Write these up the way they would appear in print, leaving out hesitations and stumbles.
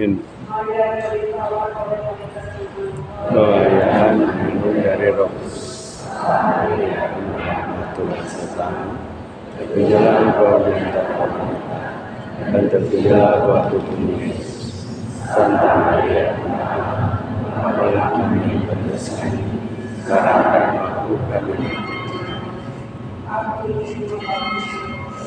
Amin. Doa yang dari roh Tuhan serta terpujilah Engkau di antara orang dan terpujilah waktu bumi. Santa Maria, apabila kami berdosa, sekarang dan waktu kami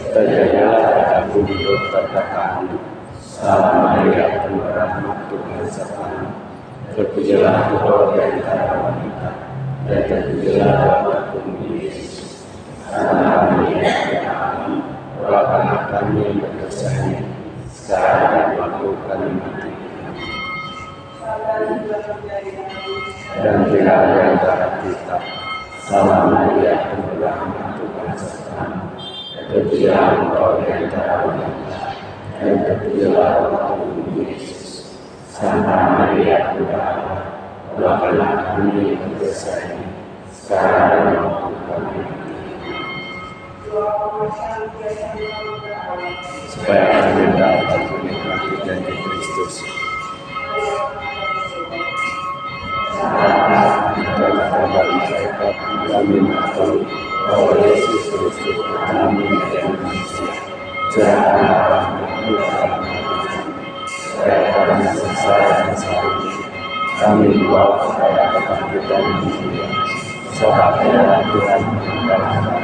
terjadilah padaku menurut kata-katamu. Salam Maria, penuh rahmat Tuhan sertamu. Terpujilah Engkau di antara wanita dan terpujilah waktu bumi Yesus. Santa Maria, doakanlah kami yang berdosa ini, sekarang dan waktu kami mati. Dan tinggal di antara kita. Salam Maria, penuh rahmat Tuhan sertamu. Terpujilah Engkau di antara wanita dan terpujilah waktu bumi Yesus. Santa Maria, doakanlah kami yang berdosa ini, sekarang dan waktu kami mati. Supaya kami dapat menikmati janji Kristus. Kita kabar malaikat kami mengetahui bahwa Yesus Kristus kami menjadi manusia. Curahkanlah rahmat-Mu dalam hati kami, supaya karena sengsara dan salib kami dibawa kepada kebangkitan yang mulia. Sebab adalah Tuhan adalah kami.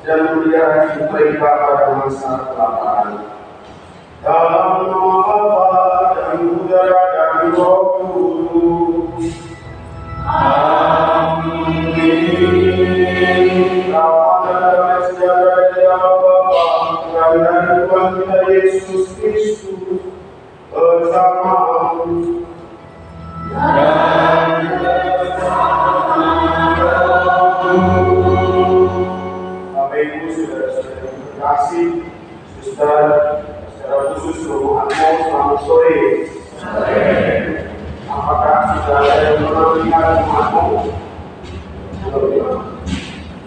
dan memelihara hidup mereka pada masa kelaparan. Dalam nama Bapa dan Putra dan Roh Kudus. Amin. Rahmat dan damai sejahtera dari Allah Bapa dan Tuhan kita Yesus Kristus bersamamu. Bapak Ibu, saudara-saudara yang terkasih, suster, secara khusus Romoanmo, selamat sore. Apakah sudah ada yang pernah melihat Romoanmo?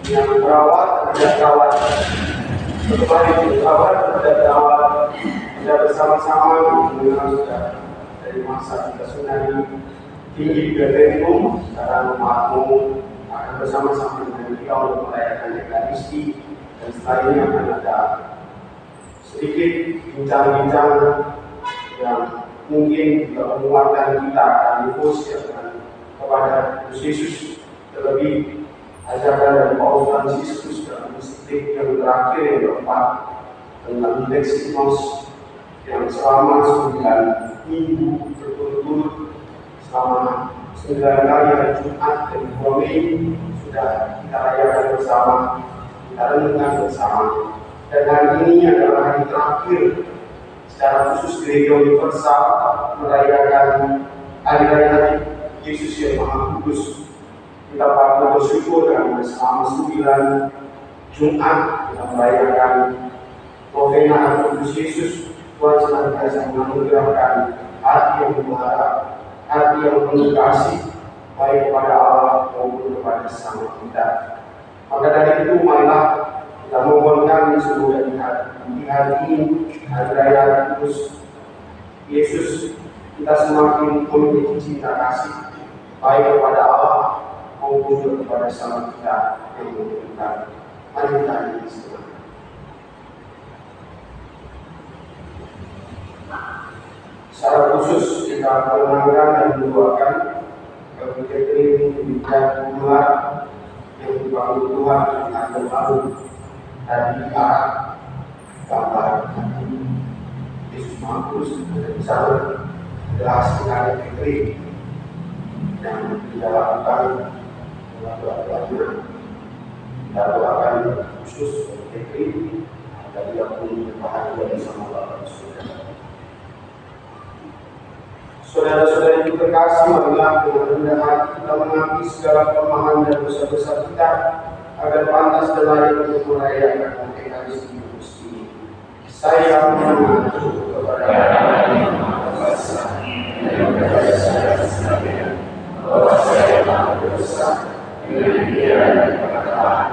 Yang perawat dan tidak perawat, baik perawat dan tidak perawat, tidak bersama-sama dengan saudara dari masa kita tsunami tinggi Betelgeum. Sekarang Romoanmo akan bersama-sama dengan kita untuk merayakan Ekaristi, dan setelah ini akan ada sedikit bincang-bincang yang mungkin juga menguatkan kita akan difokuskan kepada Yesus, terlebih ajaran dari Paus Fransiskus dalam disiplin yang terakhir yang keempat tentang Lexinos yang selama 9 minggu berturut-turut, selama 9 kali hari Jumat dan 2 Mei sudah kita rayakan bersama, kita renungkan bersama. Dan hari ini adalah hari terakhir secara khusus Gereja Universal merayakan hari raya Yesus yang Maha Kudus. Kita patut bersyukur karena selama 9 Jumat kita merayakan novena Hari Kudus Yesus. Tuhan senantiasa menganugerahkan hati yang berharap, hati yang penuh kasih, baik kepada Allah maupun kepada sesama kita. Maka dari itu marilah kita mohonkan semoga di hari ini, hari raya Kudus Yesus, kita semakin memiliki cinta kasih, baik kepada Allah maupun kepada sesama kita yang membutuhkan. Mari kita bersama. Secara khusus kita mengenangkan dan mendoakan bagi Catherine diberikan gelar yang dibangun Tuhan dengan baru dari arah gambar Yesus Markus dari sana jelas sekali Catherine yang kita lakukan doa-doanya. Kita doakan khusus bagi Catherine agar dia pun berbahagia bersama Bapa di surga. Saudara-saudara yang terkasih, marilah dengan rendah hati kita mengakui segala kelemahan dan dosa-dosa kita agar pantas dan layak untuk merayakan Ekaristi Kudus ini. Saya mengaku kepada Allah yang Maha Kuasa dan kepada saudara sekalian bahwa saya maha berdosa dengan pikiran dan perkataan,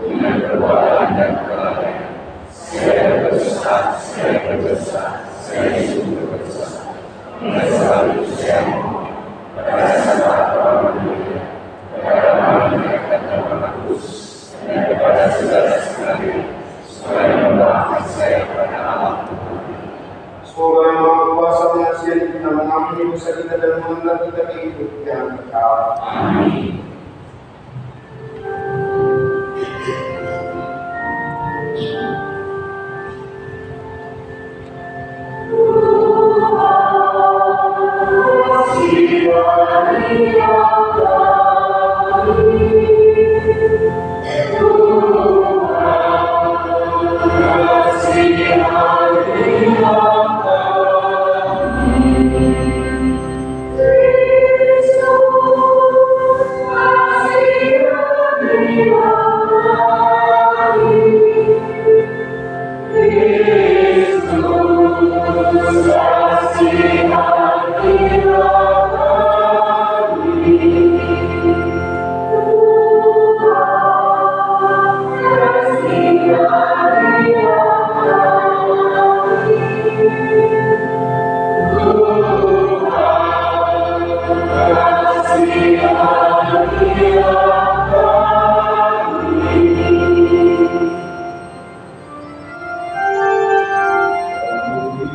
dengan perbuatan dan kelalaian. Saya berdosa, saya sungguh berdosa. Dan selalu saya mohon kepada saudara orang mulia, kepada malaikat dan Roh Kudus, dan kepada saudara sekalian, supaya memaafkan saya kepada Allah. Semoga yang Maha Kuasa mengasihi kita, mengampuni dosa kita dan mengantar kita ke hidup yang kekal. Amin.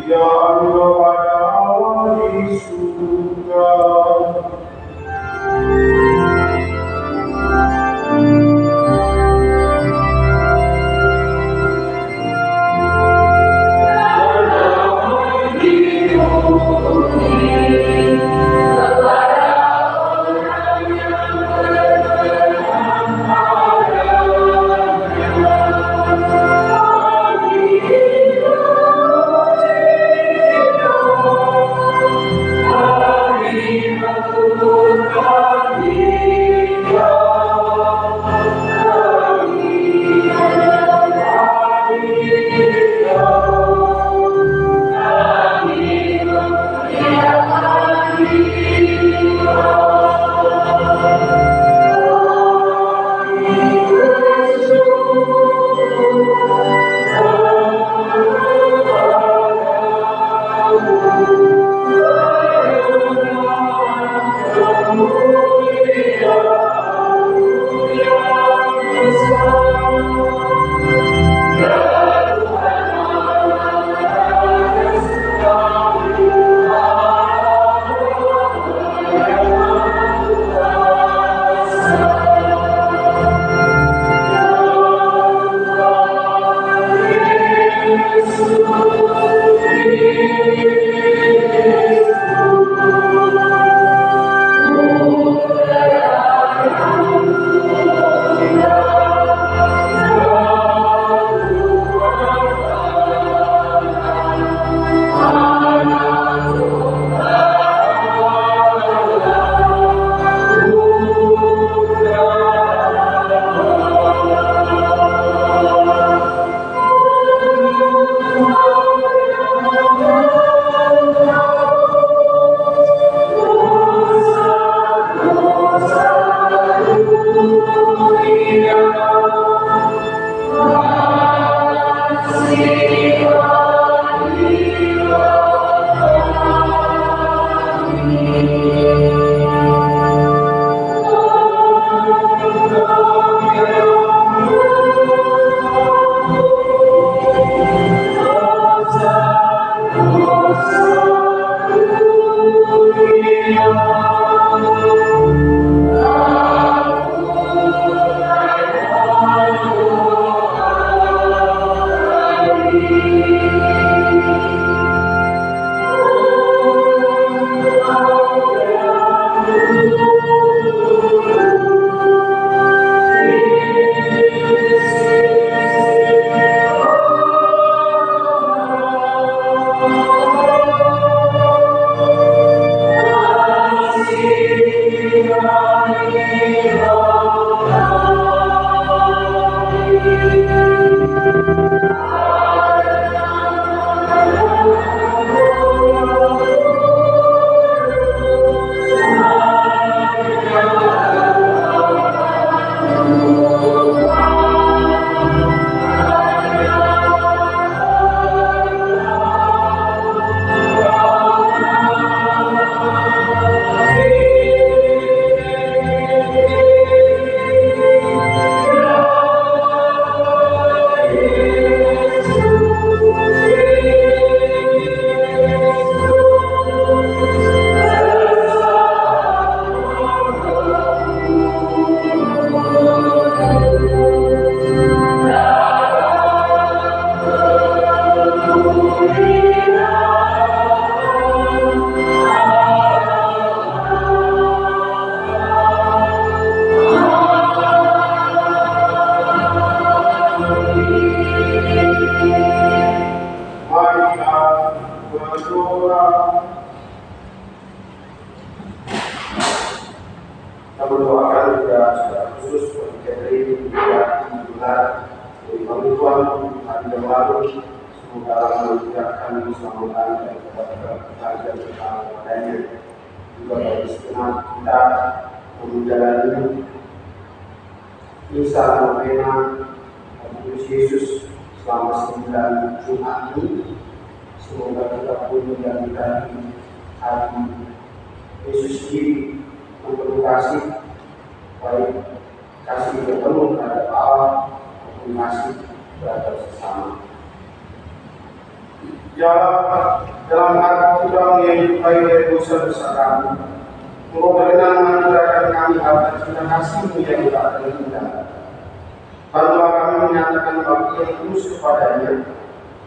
Ya Allah,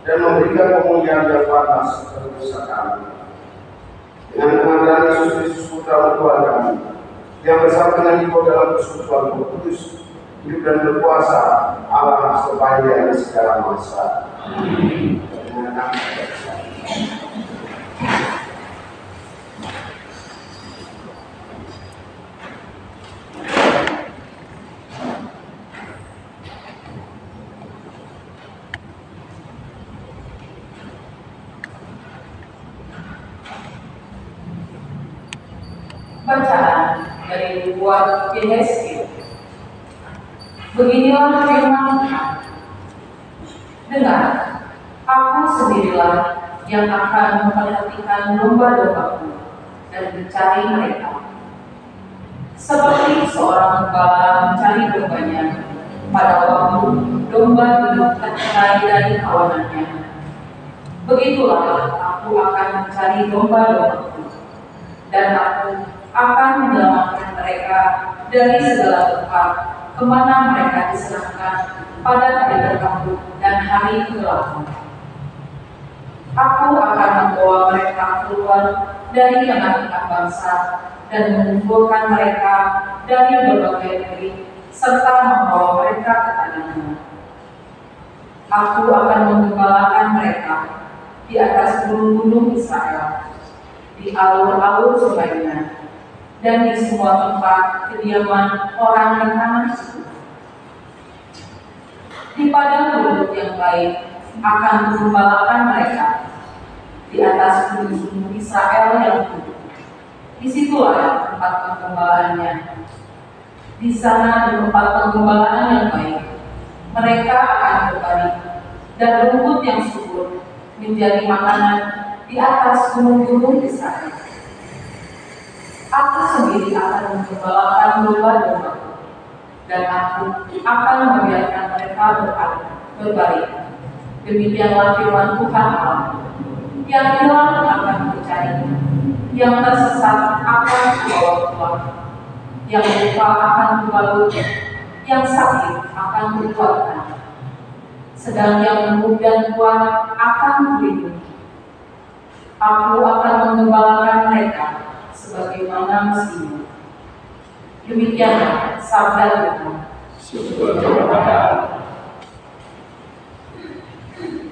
dan memberikan pemulihan yang panas bagi dosa kami. dengan pengantaran Yesus Kristus Putra Tuhan kami, yang bersama dengan Engkau dalam persekutuan Roh Kudus, hidup dan berkuasa Allah sepanjang segala masa. Amin. Bacaan dari buku Yesaya. Beginilah firman Tuhan. Dengar, aku sendirilah yang akan memperhatikan domba-dombaku dan mencari mereka. Seperti seorang gembala mencari dombanya pada waktu domba hidup tercerai dari kawanannya. Begitulah aku akan mencari domba-dombaku, dan aku akan menyelamatkan mereka dari segala tempat kemana mereka diserahkan pada hari tertentu dan hari kegelapan. Aku akan membawa mereka keluar dari tengah-tengah bangsa dan mengumpulkan mereka dari berbagai negeri serta membawa mereka ke tanahnya. Aku akan menggembalakan mereka di atas gunung-gunung Israel, di alur-alur sungainya, dan di semua tempat kediaman orang di tanah itu. Di padang rumput yang baik akan menggembalakan mereka, di atas gunung-gunung Israel yang hidup. Disitulah tempat penggembalaannya. Di sana di tempat penggembalaan yang baik, mereka akan berbalik, dan rumput yang subur menjadi makanan di atas gunung-gunung Israel. Aku sendiri akan menggembalakan domba-dombaku, dan aku akan membiarkan mereka berbalik. Demikianlah firman Tuhan Allah. Yang hilang akan mencarinya, yang tersesat akan kubawa keluar, yang lupa akan kubalut, yang sakit akan kukuatkan, sedang yang lemah dan kuat akan kulindungi. Aku akan mengembalakan mereka sebagaimana mestinya. Demikianlah sabda Tuhan. Syukur kepada Thank you.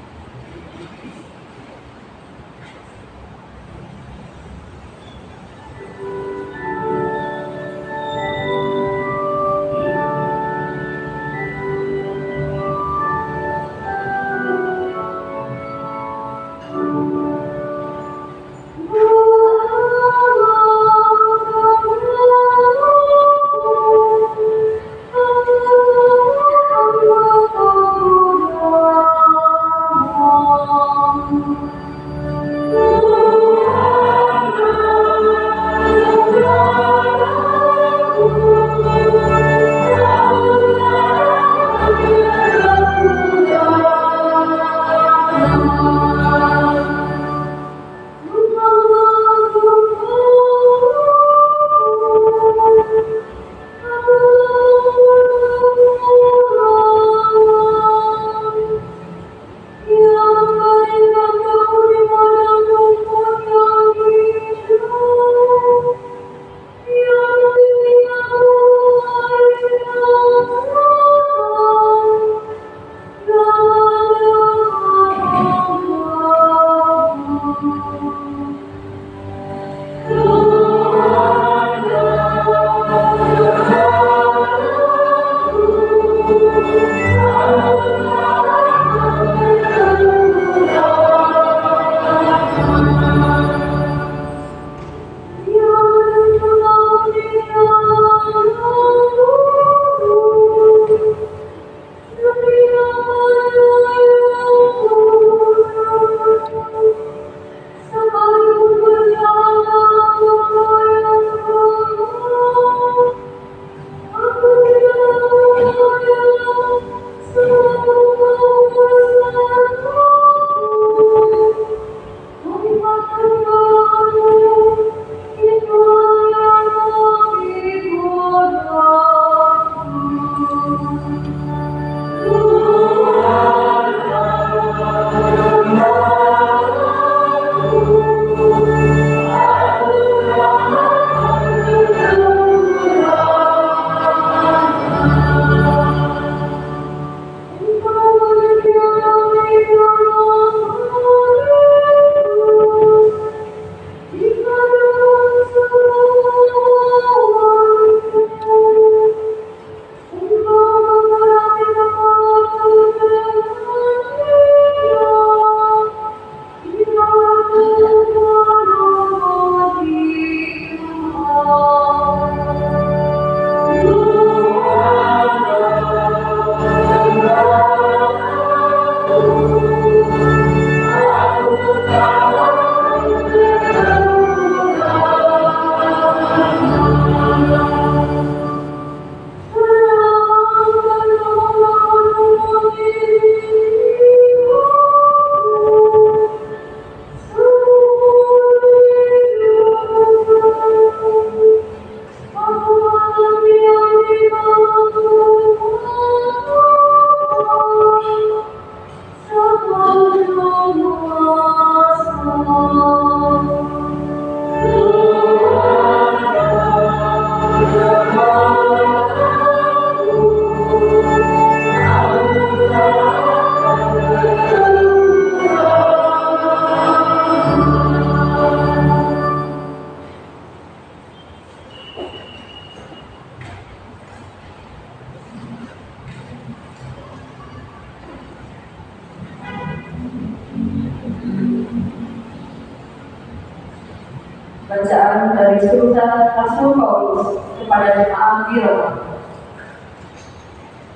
Bacaan dari surat Rasul Paulus kepada jemaat di Roma.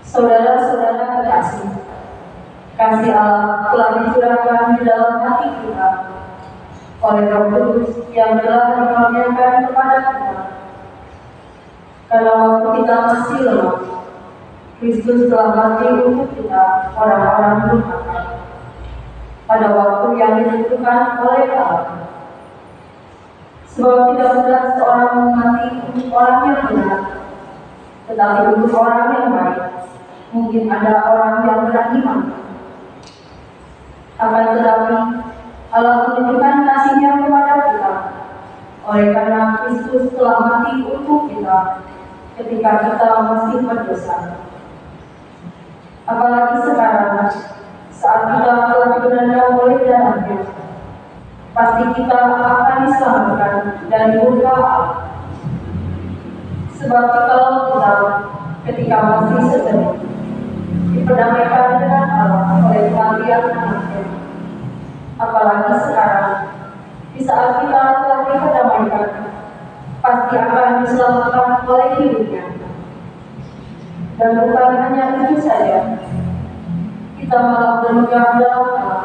Saudara-saudara kekasih, kasih Allah telah dicurahkan di dalam hati kita oleh Roh Kudus yang telah dikaruniakan kepada kita. Karena waktu kita masih lemah, Kristus telah mati untuk kita, orang-orang durhaka, pada waktu yang ditentukan oleh Allah. Sebab tidak mudah seorang mati untuk orang yang benar, tetapi untuk orang yang baik, mungkin ada orang yang berani mati. Akan tetapi, Allah menunjukkan kasih-Nya kepada kita, oleh karena Kristus telah mati untuk kita, ketika kita masih berdosa. Apalagi sekarang, saat kita telah dibenarkan oleh darah-Nya, pasti kita akan diselamatkan dari murka Allah. Sebab kalau kita ketika masih sebenarnya diperdamaikan dengan Allah oleh kematian Anaknya, apalagi sekarang di saat kita telah diperdamaikan, pasti akan diselamatkan oleh hidupnya. Dan bukan hanya itu saja, kita malah bermegah dalam Allah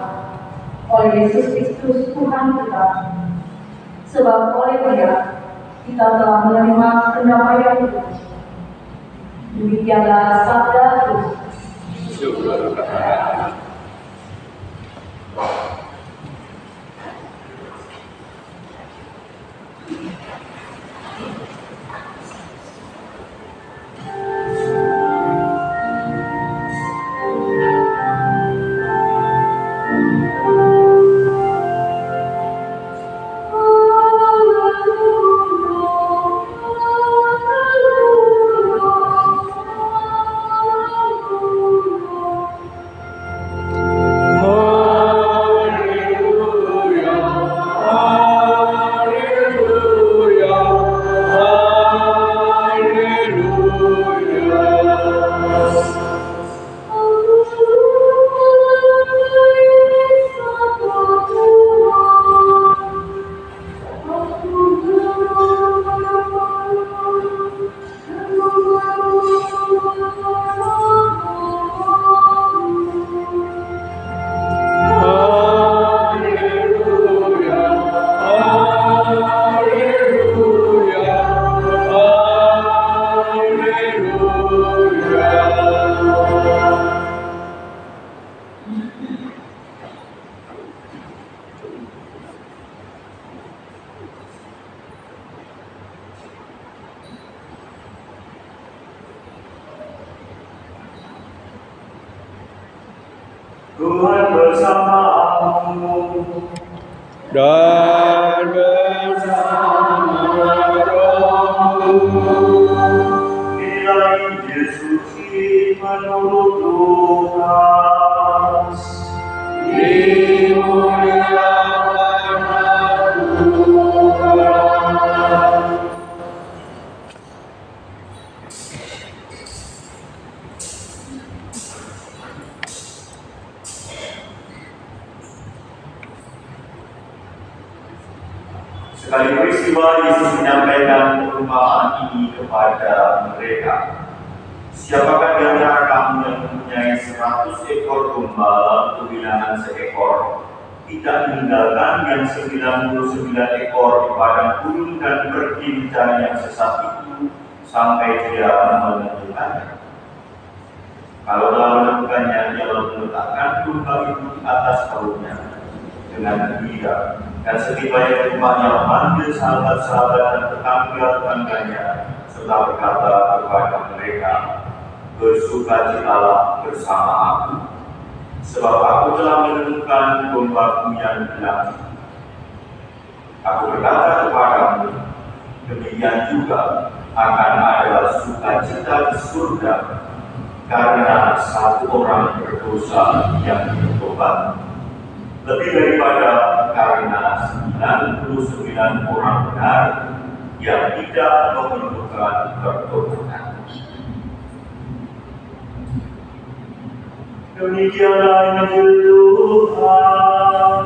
oleh Yesus Kristus Tuhan kita. Sebab oleh Dia kita telah menerima pendamaian itu. Demikianlah sabda Tuhan. Syukur kepada Tuhan bersamamu dan bersama rohmu. Inilah Injil suci menurut Lukas. Dimuliakanlah Tuhan. Sekali peristiwa Yesus menyampaikan perumpamaan ini kepada mereka. Siapakah di antara kamu yang mempunyai 100 ekor domba lalu kehilangan seekor, tidak meninggalkan yang 99 ekor di padang gurun dan pergi mencari yang sesat itu sampai dia menemukannya? Kalau telah menemukannya, dia lalu meletakkan domba itu di atas perutnya dengan gembira. Dan setibanya di rumahnya memanggil sahabat-sahabat dan tetangga-tetangganya serta berkata kepada mereka, bersukacitalah bersama aku, sebab aku telah menemukan dombaku yang hilang. Aku berkata kepadamu, demikian juga akan ada sukacita di surga karena satu orang berdosa yang bertobat, lebih daripada karena 99 orang benar yang tidak memerlukan pertobatan. Demikianlah Injil Tuhan.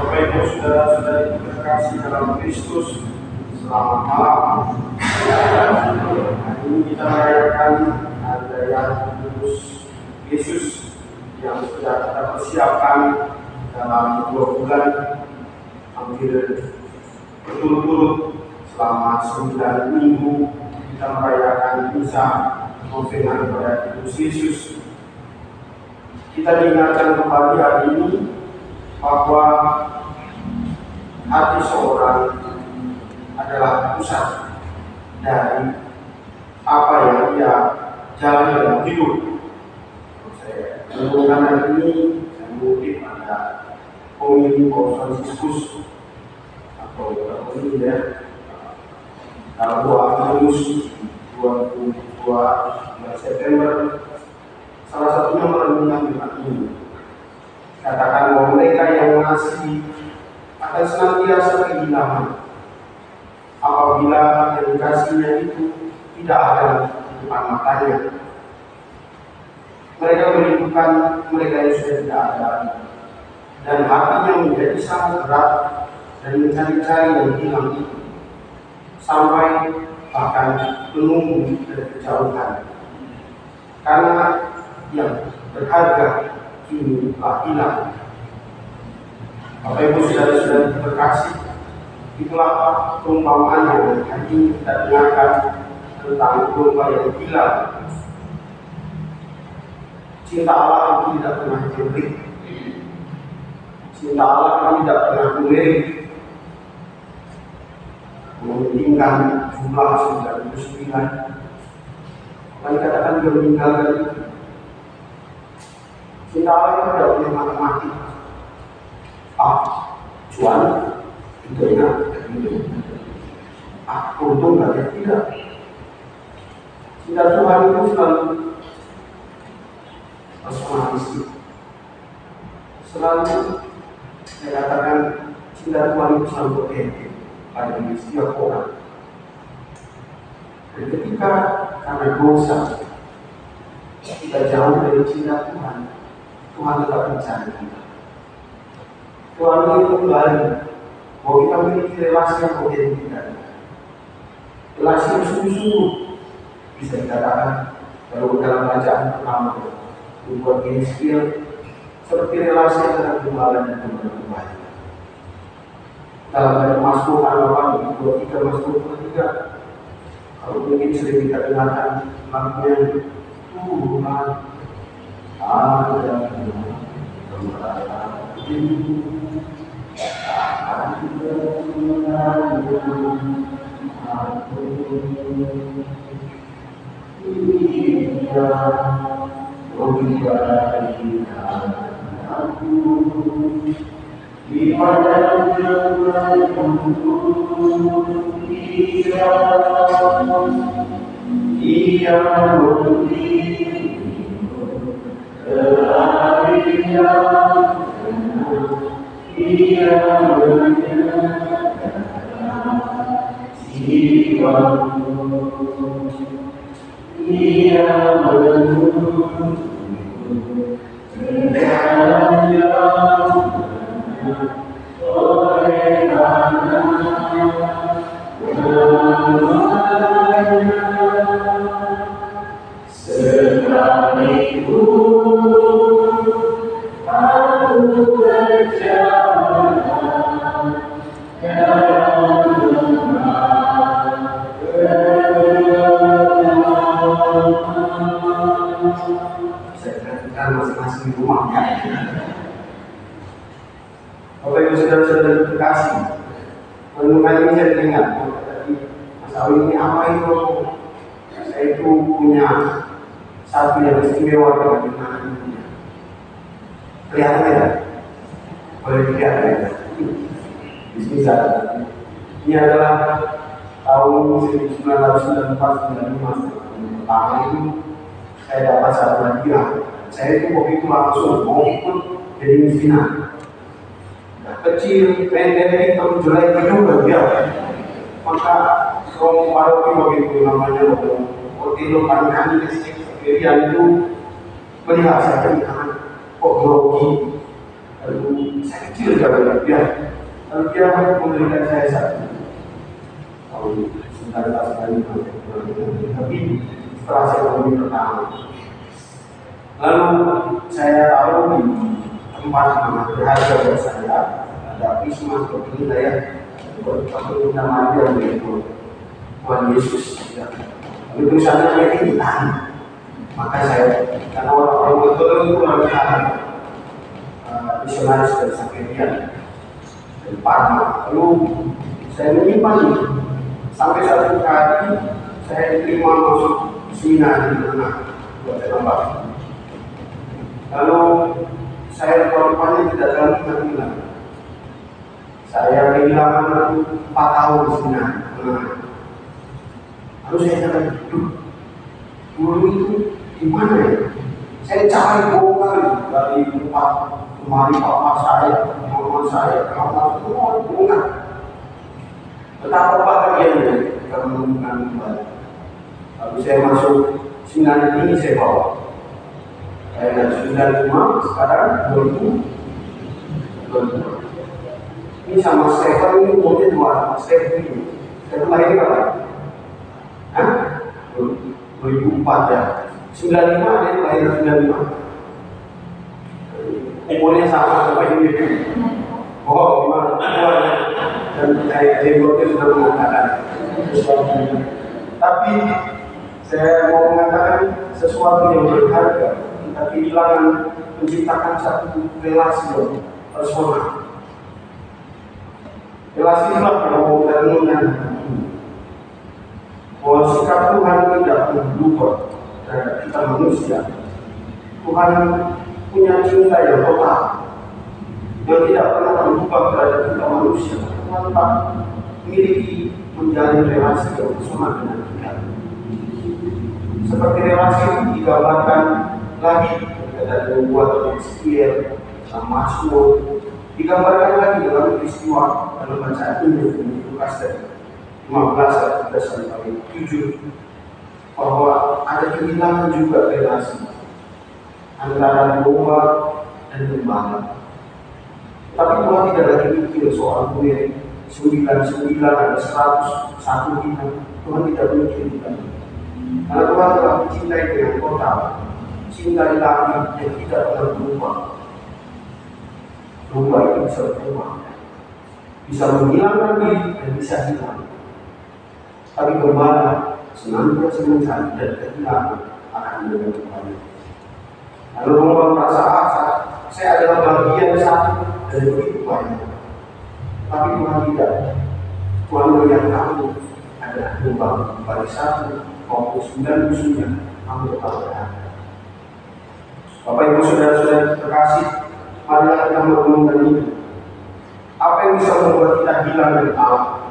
Bapak Ibu saudara-saudari terkasih dalam Kristus, selamat malam. Hari ini kita merayakan hari Kudus Yesus yang sudah kita persiapkan dalam 2 bulan hampir berturut-turut selama 9 minggu kita merayakan misa novena kepada Kudus Yesus. Kita diingatkan kembali hari ini bahwa hati seorang adalah pusat dari apa yang dia jalani dalam hidup. Saya menemukan hari ini, saya mengutip ada Homili Paus Fransiskus atau ini ya, dalam 2 Agustus 22 September, salah satunya merenungkan firman ini. Katakan bahwa mereka yang mengasihi akan senantiasa kehilangan apabila yang dikasihnya itu tidak ada di depan matanya. Mereka merindukan mereka yang sudah tidak ada, dan hatinya menjadi sangat berat dan mencari-cari yang hilang itu, sampai bahkan menunggu dari kejauhan, karena yang berharga kini telah hilang. Bapak Ibu saudara-saudari terkasih, itulah perumpamaan yang hari ini kita dengarkan tentang domba yang hilang. Cinta Allah itu tidak pernah berhenti. Cinta Allah itu tidak pernah berhenti. Mementingkan jumlah 99. Maka dikatakan dia meninggalkan itu. Cinta Allah itu tidak punya matematik. Cuan itu enak, untung nggak ya? Tidak. Cinta Tuhan itu selalu personalistik. Selalu saya katakan cinta Tuhan itu selalu berhenti pada diri setiap orang. Dan ketika karena dosa kita jauh dari cinta Tuhan, Tuhan tetap mencari kita. Tuhan itu kembali bahwa kita memiliki relasi yang otentik, relasi yang sungguh-sungguh. Bisa dikatakan kalau dalam bacaan pertama membuat Yeskiel seperti relasi antara gembala dan gembala. Dalam Mazmur 8, 23, Mazmur 23, kalau mungkin sering kita dengarkan lagunya Tuhan ada masing-masing di rumah ya. Bapak Ibu saudara-saudari terkasih, renungan ini saya dengar tadi Mas Awi ini apa itu? Saya itu punya satu yang istimewa dengan ini. Kelihatan ya? Boleh dilihat ya? Bismillah. Ini adalah tahun 1994-95. Pertama itu saya dapat satu hadiah. Saya itu waktu itu langsung mau ikut jadi miskinan. Nah, kecil, pendek, hitam, jelek itu juga. Maka kalau paroki begitu namanya waktu itu paling kirian itu melihat saya kan kok grogi. Lalu saya kecil sekali dia, lalu dia memberikan saya satu tahun 1995, tapi setelah saya menemui pertama, lalu saya tahu di tempat yang berharga buat saya ada Christmas seperti ini ya, seperti nama dia yaitu Tuhan Yesus. Ya. Lalu tulisannya kayak ini tahan. Maka saya karena orang-orang betul itu orang tahan misionaris dari Sakedia dari Parma. Lalu saya menyimpan itu sampai satu kali saya diterima masuk seminar di mana buat tambah. Lalu saya rupanya tidak terlalu ingat. Saya kehilangan 4 tahun di sini. Lalu saya kata, dulu itu di mana ya? Saya cari bongkar dari tempat kemari papa saya, mama saya, kawan semua bongkar. Betapa bahagianya kita menemukan kembali. Lalu saya masuk seminar ini saya bawa. Saya dari 95 sekarang 2000. Ini sama Stefan ini umurnya 2, Stefan ini. Stefan lahir kapan? Hah? 2004 ya. 95 dia lahir 95. Umurnya sama ini. Oh, gimana? Dan saya sudah mengatakan. Tapi saya mau mengatakan sesuatu yang berharga. Kita kehilangan menciptakan satu relasi personal. Relasi itulah yang merenungkan bahwa sikap Tuhan tidak pernah berubah terhadap kita manusia. Tuhan punya cinta yang total yang tidak pernah berubah terhadap kita manusia. Tuhan tak memiliki menjalin relasi yang bersama dengan kita. Seperti relasi itu digambarkan lagi dari membuat Ezekiel, Mazmur, digambarkan lagi dalam peristiwa dalam bacaan ini di Lukas 15 ayat 3-7 bahwa ada kehilangan juga relasi antara domba dan gembala. Tapi Tuhan tidak lagi mikir soal gue 99 ada 100 satu kita. Tuhan tidak memikirkan. Karena Tuhan telah mencintai dengan total, cinta ilahi yang tidak pernah berubah. Domba itu bisa berubah, bisa menghilangkan diri dan bisa hilang. Tapi gembala senantiasa mencari dan kehilangan akan menjadi kembali. Lalu domba merasa saya adalah bagian satu dari begitu banyak. Tapi Tuhan tidak. Tuhan melihat kamu adalah domba kembali satu maupun 99 kamu tetap berada. Bapak Ibu saudara-saudara terkasih, marilah kita merenungkan ini. Apa yang bisa membuat kita hilang dari Allah?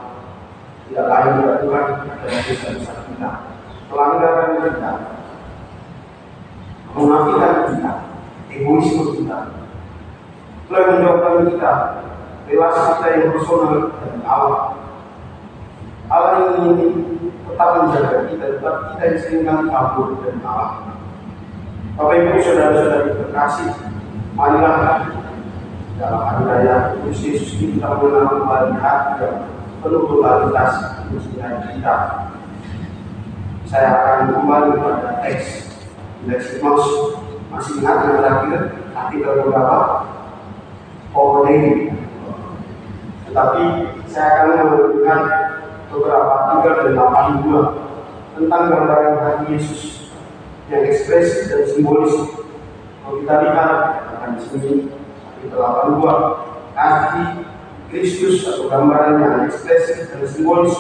Tidak lain dari Tuhan dan dosa-dosa kita, pelanggaran kita, menafikan kita, egoisme kita, telah menjauhkan kita, relasi kita yang personal dengan Allah. Allah ingin tetap menjaga kita, tetapi kita yang seringkali kabur dari Allah. Bapak Ibu saudara-saudari terkasih, marilah dalam hari raya Kudus Yesus kita mengenal kembali hati yang penuh totalitas mencintai kita. Saya akan kembali pada teks Leximus. Masih ingat yang terakhir artikel beberapa Ini. Tetapi saya akan menunjukkan beberapa 3 dan 82 tentang gambaran hati Yesus yang ekspresif dan simbolis. Kalau kita lihat akan di sini artikel 82, hati Kristus atau gambaran yang ekspresif dan simbolis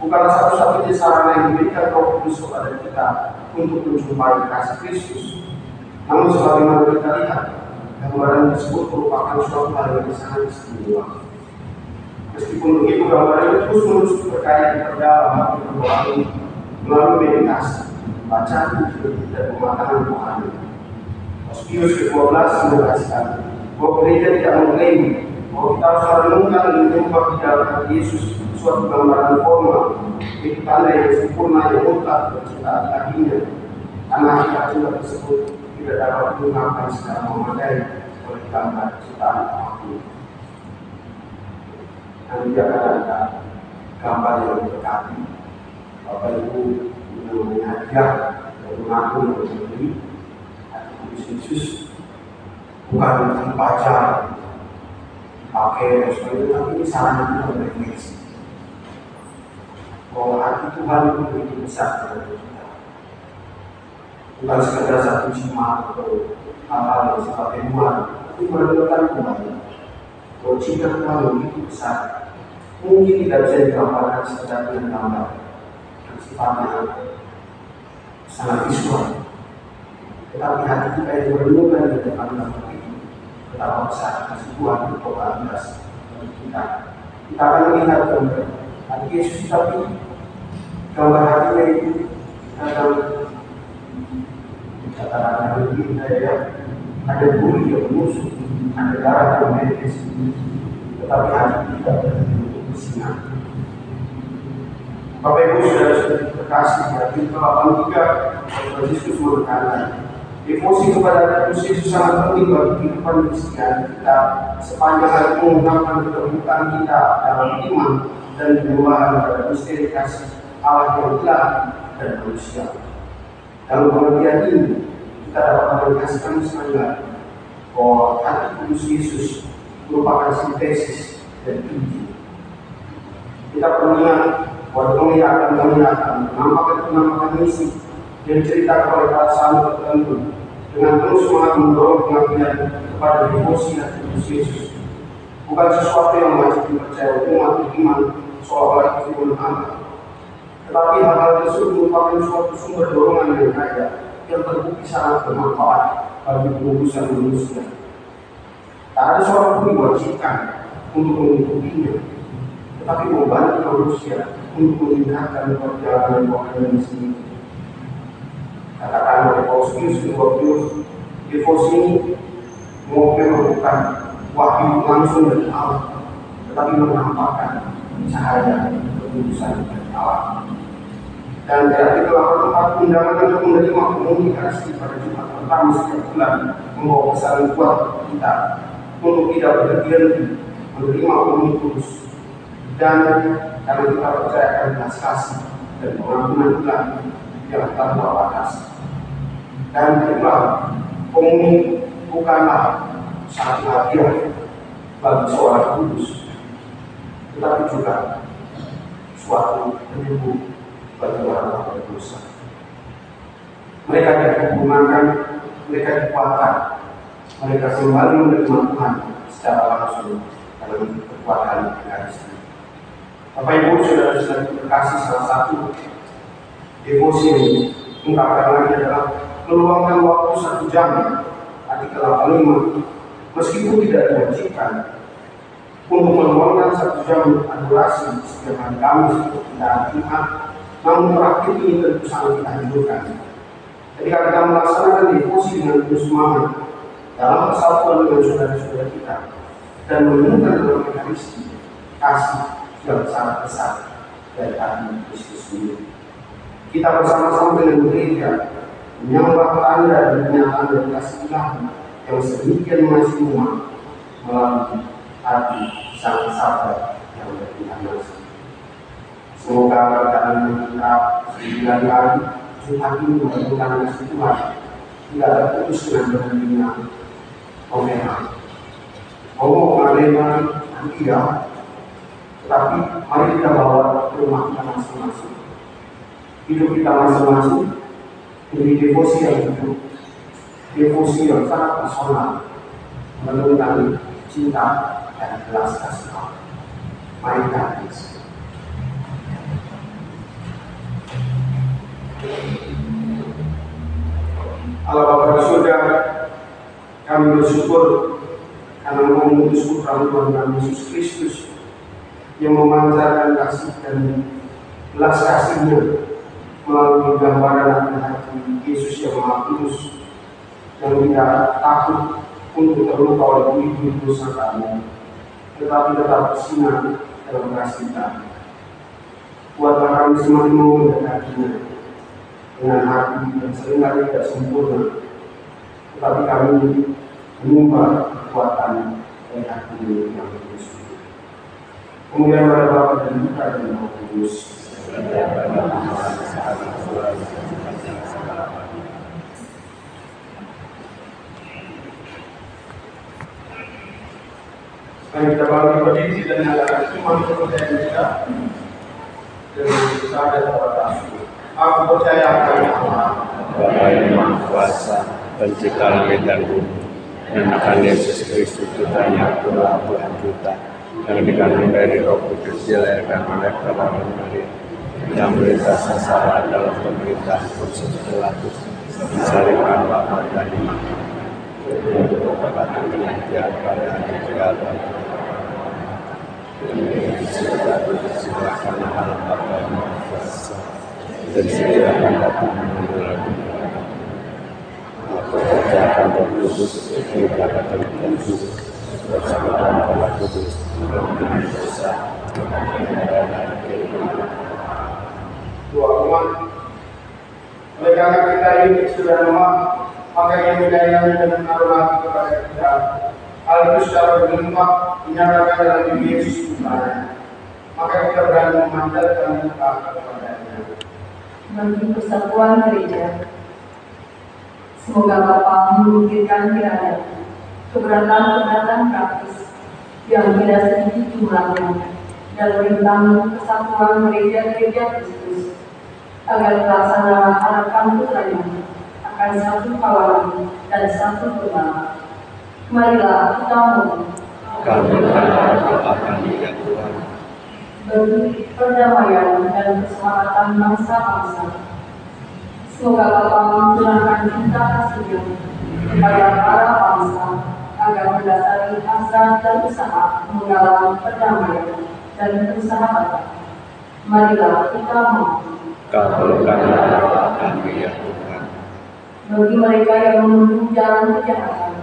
bukanlah satu-satunya sarana yang diberikan Roh Kudus kepada kita untuk menjumpai kasih Kristus. Namun sebagaimana kita lihat, gambaran tersebut merupakan suatu hal yang sangat istimewa. Meskipun begitu, gambaran itu terus berkait terdalam hati rohani melalui meditasi, bacaan, dan pematangan rohani. Pius ke-12 menegaskan bahwa gereja tidak mengklaim bahwa kita harus merenungkan dan menyembah di dalam hati Yesus suatu gambaran formal, itu tanda yang sempurna yang mutlak kecintaan ilahinya. Karena kita juga tersebut tidak dapat diungkapkan secara memadai oleh gambar ciptaan makhluk. Nanti akan ada gambar yang berkati. Bapak Ibu namanya hadiah dari mengaku yang berdiri hati kudus Yesus, bukan dibaca, pakai dan sebagainya, tapi ini sarana kita berefleksi bahwa hati Tuhan itu begitu besar dari kita. Bukan sekedar satu jimat atau hal-hal yang sifatnya luar, tapi menentukan kembali bahwa cinta Tuhan begitu besar. Mungkin tidak bisa digambarkan sekedar dengan gambar yang sifatnya sangat visual, tetapi hati kita yang merenungkan di depan gambar itu betapa besar kasih Tuhan untuk atas kita. Kita akan melihat gambar hati Yesus, tapi gambar hatinya itu kadang kata-kata lebih ya, ada bulu yang musuh, ada darah yang menetes, tetapi hati kita bersinar. Bapak Ibu sudah terkasih, hati ke-83 Yesus menekankan devosi kepada Yesus sangat penting bagi kehidupan Kristiani kita sepanjang hari mengungkapkan keterbukaan kita dalam iman dan penyembahan pada misteri kasih Allah yang ilahi dan manusia. Dalam pengertian ini kita dapat menegaskan sekali bahwa hati kudus Yesus merupakan sintesis dari Injil. Kita perlu ingat bahwa penampakan misi yang diceritakan oleh perasaan tertentu dengan terus semangat mendorong pengertian kepada devosi hati kudus Yesus bukan sesuatu yang wajib dipercaya umat beriman seolah-olah itu benar. Tetapi hal-hal tersebut merupakan suatu sumber dorongan yang kaya yang terbukti sangat bermanfaat bagi pengurusan manusia. Tak ada seorang pun diwajibkan untuk mengikutinya, tetapi membantu manusia untuk meningkatkan perjalanan rohani sendiri. Katakan oleh Paulus devosi ini bukan wahyu langsung dari Allah, tetapi menampakkan cahaya kekudusan dari Allah. Dan dari tempat undangan untuk menerima komunikasi pada Jumat pertama setiap bulan membawa pesan kuat kita untuk tidak berhenti menerima Roh Kudus, dan karena kita percayakan belas kasih dan pengampunan Tuhan yang tanpa batas. Dan kedua, komuni bukanlah satu hadiah bagi seorang kudus, tetapi juga suatu penyembuh bagi orang-orang berdosa. Mereka dikumpulkan, mereka dikuatkan, mereka kembali menerima Tuhan secara langsung dalam kekuatan Kristus. Bapak Ibu saudara-saudara terkasih, salah satu devosi yang mengungkapkan lagi adalah meluangkan waktu 1 jam artikel 85 meskipun tidak diwajibkan untuk meluangkan 1 jam adorasi setiap hari Kamis untuk kita Jumat. Namun praktik ini tentu sangat kita anjurkan. Ketika kita melaksanakan devosi dengan penuh semangat dalam persatuan dengan saudara-saudara kita dan menemukan dalam Ekaristi kasih yang sangat besar dari hati Kristus sendiri, kita bersama-sama dengan gereja menyembah tanda dan kenyataan dari kasih Ilahi yang sedemikian maksimal melalui hati sang sabar yang berpindah nasib. Semoga keadaan kita 9 hari Jumat ini menemukan kasih Tuhan tidak terputus dengan berhentinya Omega. Ngomong mengenai dia, tetapi mari kita bawa ke rumah kita masing-masing. Hidup kita masing-masing menjadi devosi yang hidup, devosi yang sangat personal, menunjukkan cinta dan belas kasih Allah. Mari kita Allah Bapa di surga, kami bersyukur karena mengutus putra Tuhan kami Yesus Kristus yang memancarkan kasih dan belas kasih-Nya melalui gambaran hati Yesus yang Maha Kudus, yang tidak takut untuk terluka oleh bui-bui dosa kami, tetapi tetap bersinar dalam kasih kami. Buatlah kami semakin mau mendekatinya dengan hati yang seringkali tidak sempurna, tetapi kami menyembah kekuatan dan hati yang kudus. Kemudian pada Bapa dan Putra dan Roh Kudus. Mari kita bangkit berdiri dan nyatakan iman kepercayaan kita dengan sadar kepada aku percaya akan Allah, Bapa yang Maha Kuasa, Pencipta langit dan bumi, dan akan Yesus Kristus Putranya Tuhan kita, yang dikandung dari Roh Kudus, dilahirkan oleh Perawan Maria, yang berintasa salah dalam pemerintahan Pontius Pilatus, disalibkan, wafat dan dimakamkan, untuk pengobatan kematian pada hari ke-8. Silakan Allah Bapa yang Maha Kuasa, dan silakan datang mengulang aku percayakan Roh Kudus, merupakan Tuhan Yesus, bersama Roh Kudus, dengan dosa, dan kehidupan. Doa umat. Oleh karena kita ini sudah lemah, maka ia menyayangi dan menaruh hati kepada kita. Hal itu secara berlimpah dinyatakan dalam diri Yesus Putranya. Maka kita berani memandangkan kita kepadanya. Bagi persatuan gereja, semoga Bapa memikirkan kiranya keberatan-keberatan praktis yang tidak sedikit jumlahnya dalam tentang kesatuan gereja-gereja Kristus, agar pelaksana harapan putranya akan satu kawan dan satu gembala. Marilah kita mohon Kabulkanlah doa kami ya Tuhan, bagi perdamaian dan keselamatan bangsa-bangsa. Semoga Bapa mencurahkan cinta kasih-Nya kepada para bangsa, agar mendasari hasrat dan usaha menggalang perdamaian dan persahabatan. Marilah kita mohon kabulkanlah doa kami ya Tuhan, bagi mereka yang menempuh jalan kejahatan.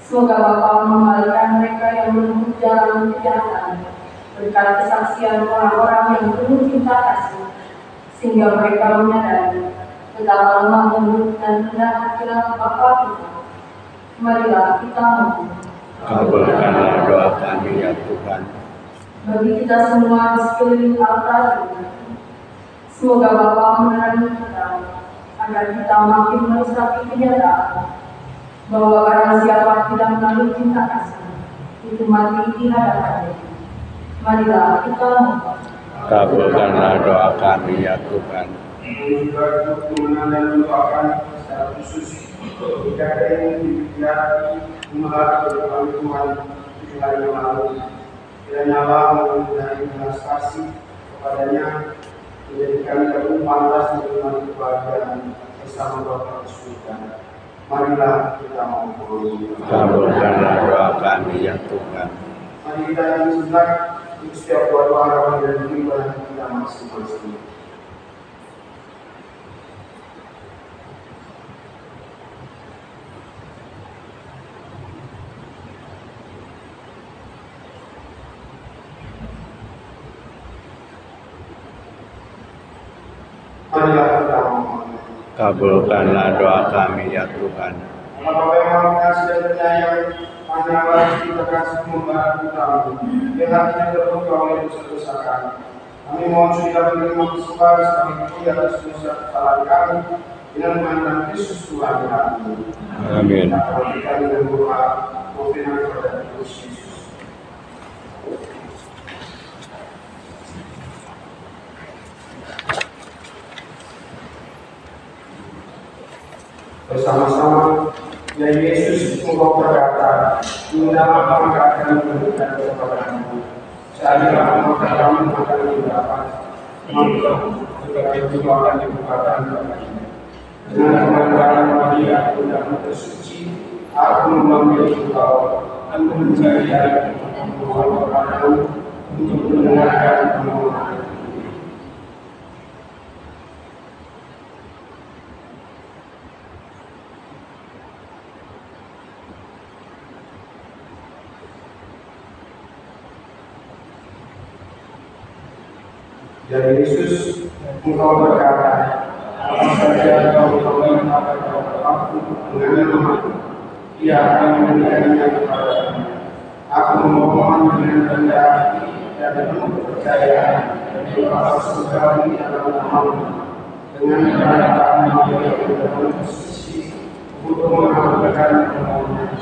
Semoga Bapa mengembalikan mereka yang menempuh jalan kejahatan berkat kesaksian orang-orang yang penuh cinta kasih, sehingga mereka menyadari betapa lemah lembut dan rendah hatilah Bapa kita. Marilah kita mohon kabulkanlah doa kami ya Tuhan, bagi kita semua di sekeliling altar ini. Semoga Bapa menerangi kita, agar kita makin meresapi kenyataan bahwa barang siapa tidak menaruh cinta kasih, itu mati di hadapan-Nya. Marilah kita mohon kabulkanlah doa kami ya Tuhan, Juga kemenangan dan mendoakan secara khusus jika ada yang dibicarakan mengalami berbagai Tuhan 7 hari yang lalu. Kiranya Allah memberi belas kasih kepadanya, menjadikan kita pantas menerima kebahagiaan bersama Bapa di surga. Marilah kita mohon. kabulkanlah doa kami ya Tuhan, Mari kita ingin sebentar untuk setiap doa harapan dan beribadah kita masing-masing. Marilah kita mohon. kabulkanlah doa kami ya Tuhan, Bapa yang Maha Pengasih dan Penyayang, panjanglah kita kasih membara kita, yang hatinya terbuka oleh dosa-dosa kami. Kami mohon sudah menerima kesembahan sebagai bukti atas dosa kesalahan kami dengan memandang Kristus Tuhan kami. amin. Kita perhatikan dengan doa berfirman kepada Kristus Yesus. Bersama-sama, ya Yesus, Engkau berkata, "Mintalah maka akan diberikan kepadamu. Carilah maka kamu akan mendapat. Maka juga akan dibukakan bagimu. Dengan kebenaran Maria, Bunda tersuci, aku memanggil engkau, aku mencari Tuhan kepadamu untuk mendengarkan permohonan." Jadi Yesus, Engkau berkata, 'Apa saja engkau berdoa kepada aku dengan namaku, maka aku akan memberikannya kepadamu. Jika engkau meminta sesuatu, maka engkau akan mendapat. Jika engkau mencari, maka engkau akan dibukakan bagimu. Dengan kebenaran Maria, Bunda tersuci, aku memanggil engkau, aku mencari Tuhan kepadamu untuk mendengarkan permohonan. Amin. Ia akan memberikannya kepadamu. Aku memohon dengan rendah hati dan penuh kepercayaan dari Allah Subhanahu wa Ta'ala dengan perkataan yang berkonstitusi untuk mengabulkan permohonan.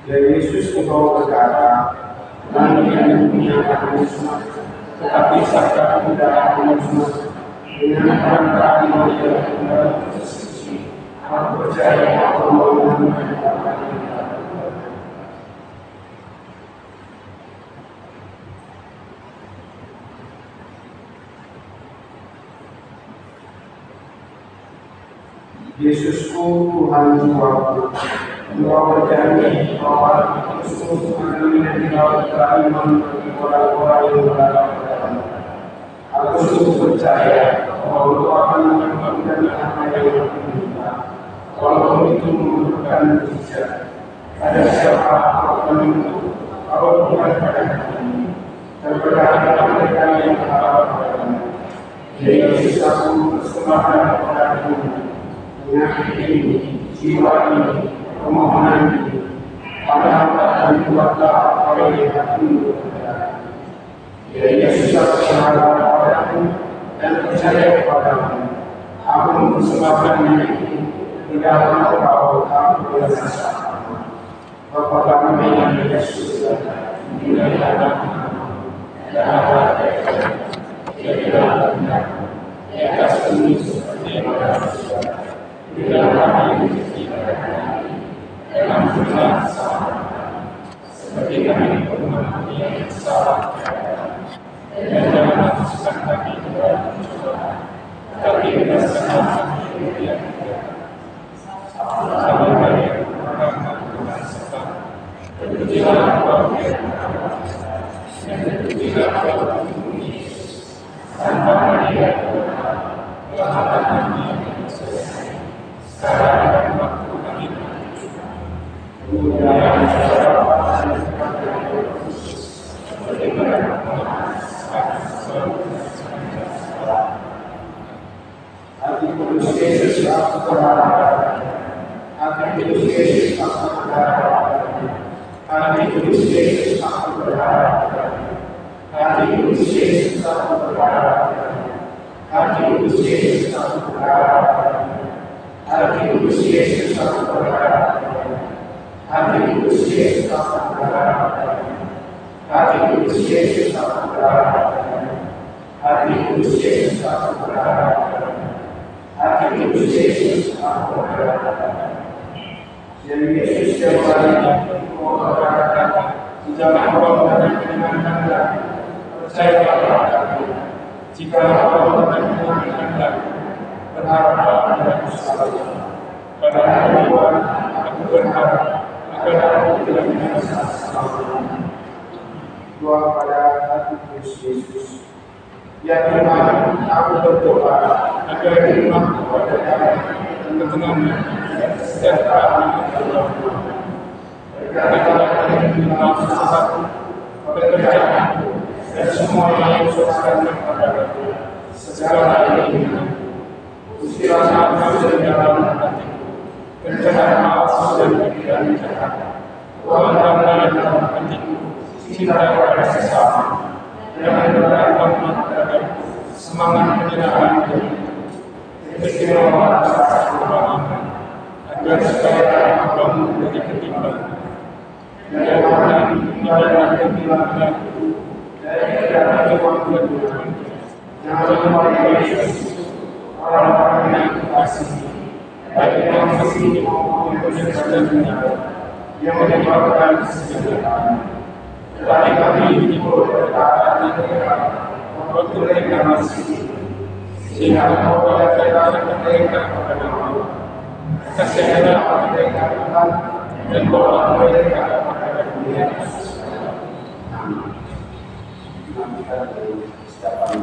Dan Yesus engkau berkata, nanti yang punya kamu semua, tetapi saat tidak kamu semua, dengan perkataan yang berkonstitusi, aku percaya permohonan mendapat. Yesusku, Tuhan jiwaku, Engkau berjanji bahwa Kristus akan menjadi teriman bagi orang-orang yang berada padamu. Aku sungguh percaya bahwa Engkau akan melakukan apa yang aku minta, walaupun itu membutuhkan mujizat. Pada siapa aku akan menuntut, kalau bukan pada hatimu, dan pada mereka yang berharap padamu. Jadi Yesus aku persembahkan kepadamu dengan ini, jiwa ini, permohonan ini, padahal akan buatlah apa yang hatimu berkata. Jadi Yesus aku berharap padamu dan percaya kepadamu. Aku mempersembahkannya ini di dalam engkau aku berasa. Bapa kami yang di Yesus di dalam di atas bumi seperti yang di dalam dalam firman seperti kami mengampuni yang salah dan jangan masukkan kami ke dalam cobaan, tapi bebaskanlah kami dari yang jahat. Sama kami orang melakukan sebab berkecilan Engkau yang berkata dan berkecilan Engkau Yesus tanpa Maria Tuhan kami yang selesai sekarang dan waktu kami Hati kudus Yesus aku berharap, hati kudus Yesus aku berharap, hati kudus Yesus aku berharap, hati kudus Yesus aku berharap, hati kudus Yesus aku berharap, hati kudus Yesus aku berharap. Hati kudus Yesus aku berharap, hati kudus Yesus aku berharap, hati kudus Yesus aku berharap, hati kudus Yesus aku berharap. Jadi Yesus yang lain mau berkata, jangan kau mendengarkan percayalah padaku. Jika kau mendengarkan berharaplah pada Kristus. Pada hari Tuhan aku berharap agar aku tidak binasa selama-lamanya. Doa pada hati kudus Yesus. Ya Tuhan, aku berdoa agar firman-Mu pada kami dan ketenangan dan kesejahteraan berdoa. Berkatalah dengan dalam sesuatu, pekerjaanku dan semua yang usahakan kepadaku segala ini. Usilah aku dari dalam hatiku. Pencerahan palsu dan pikiran jahat. Tuhan tanamkan dalam hatiku cinta kepada sesama dan mendatangkan kepadaku semangat penyerahan diri, keistimewaan rasa kebahagiaan, agar supaya Engkau menjadi ketimbangan dan orang menjadi ketimbangan dari kedatangan Tuhan Tuhan. Jangan lupa Yesus, orang-orang yang dikasihi, baik yang masih maupun yang sudah yang menyebabkan kesejahteraan. Tetapi kami dihibur berkata waktu mereka masih sehingga Engkau katakan mereka kepada Allah. Kasihilah mereka Tuhan dan bawa mereka kepada Dia. Amin. Kita bersiapkan.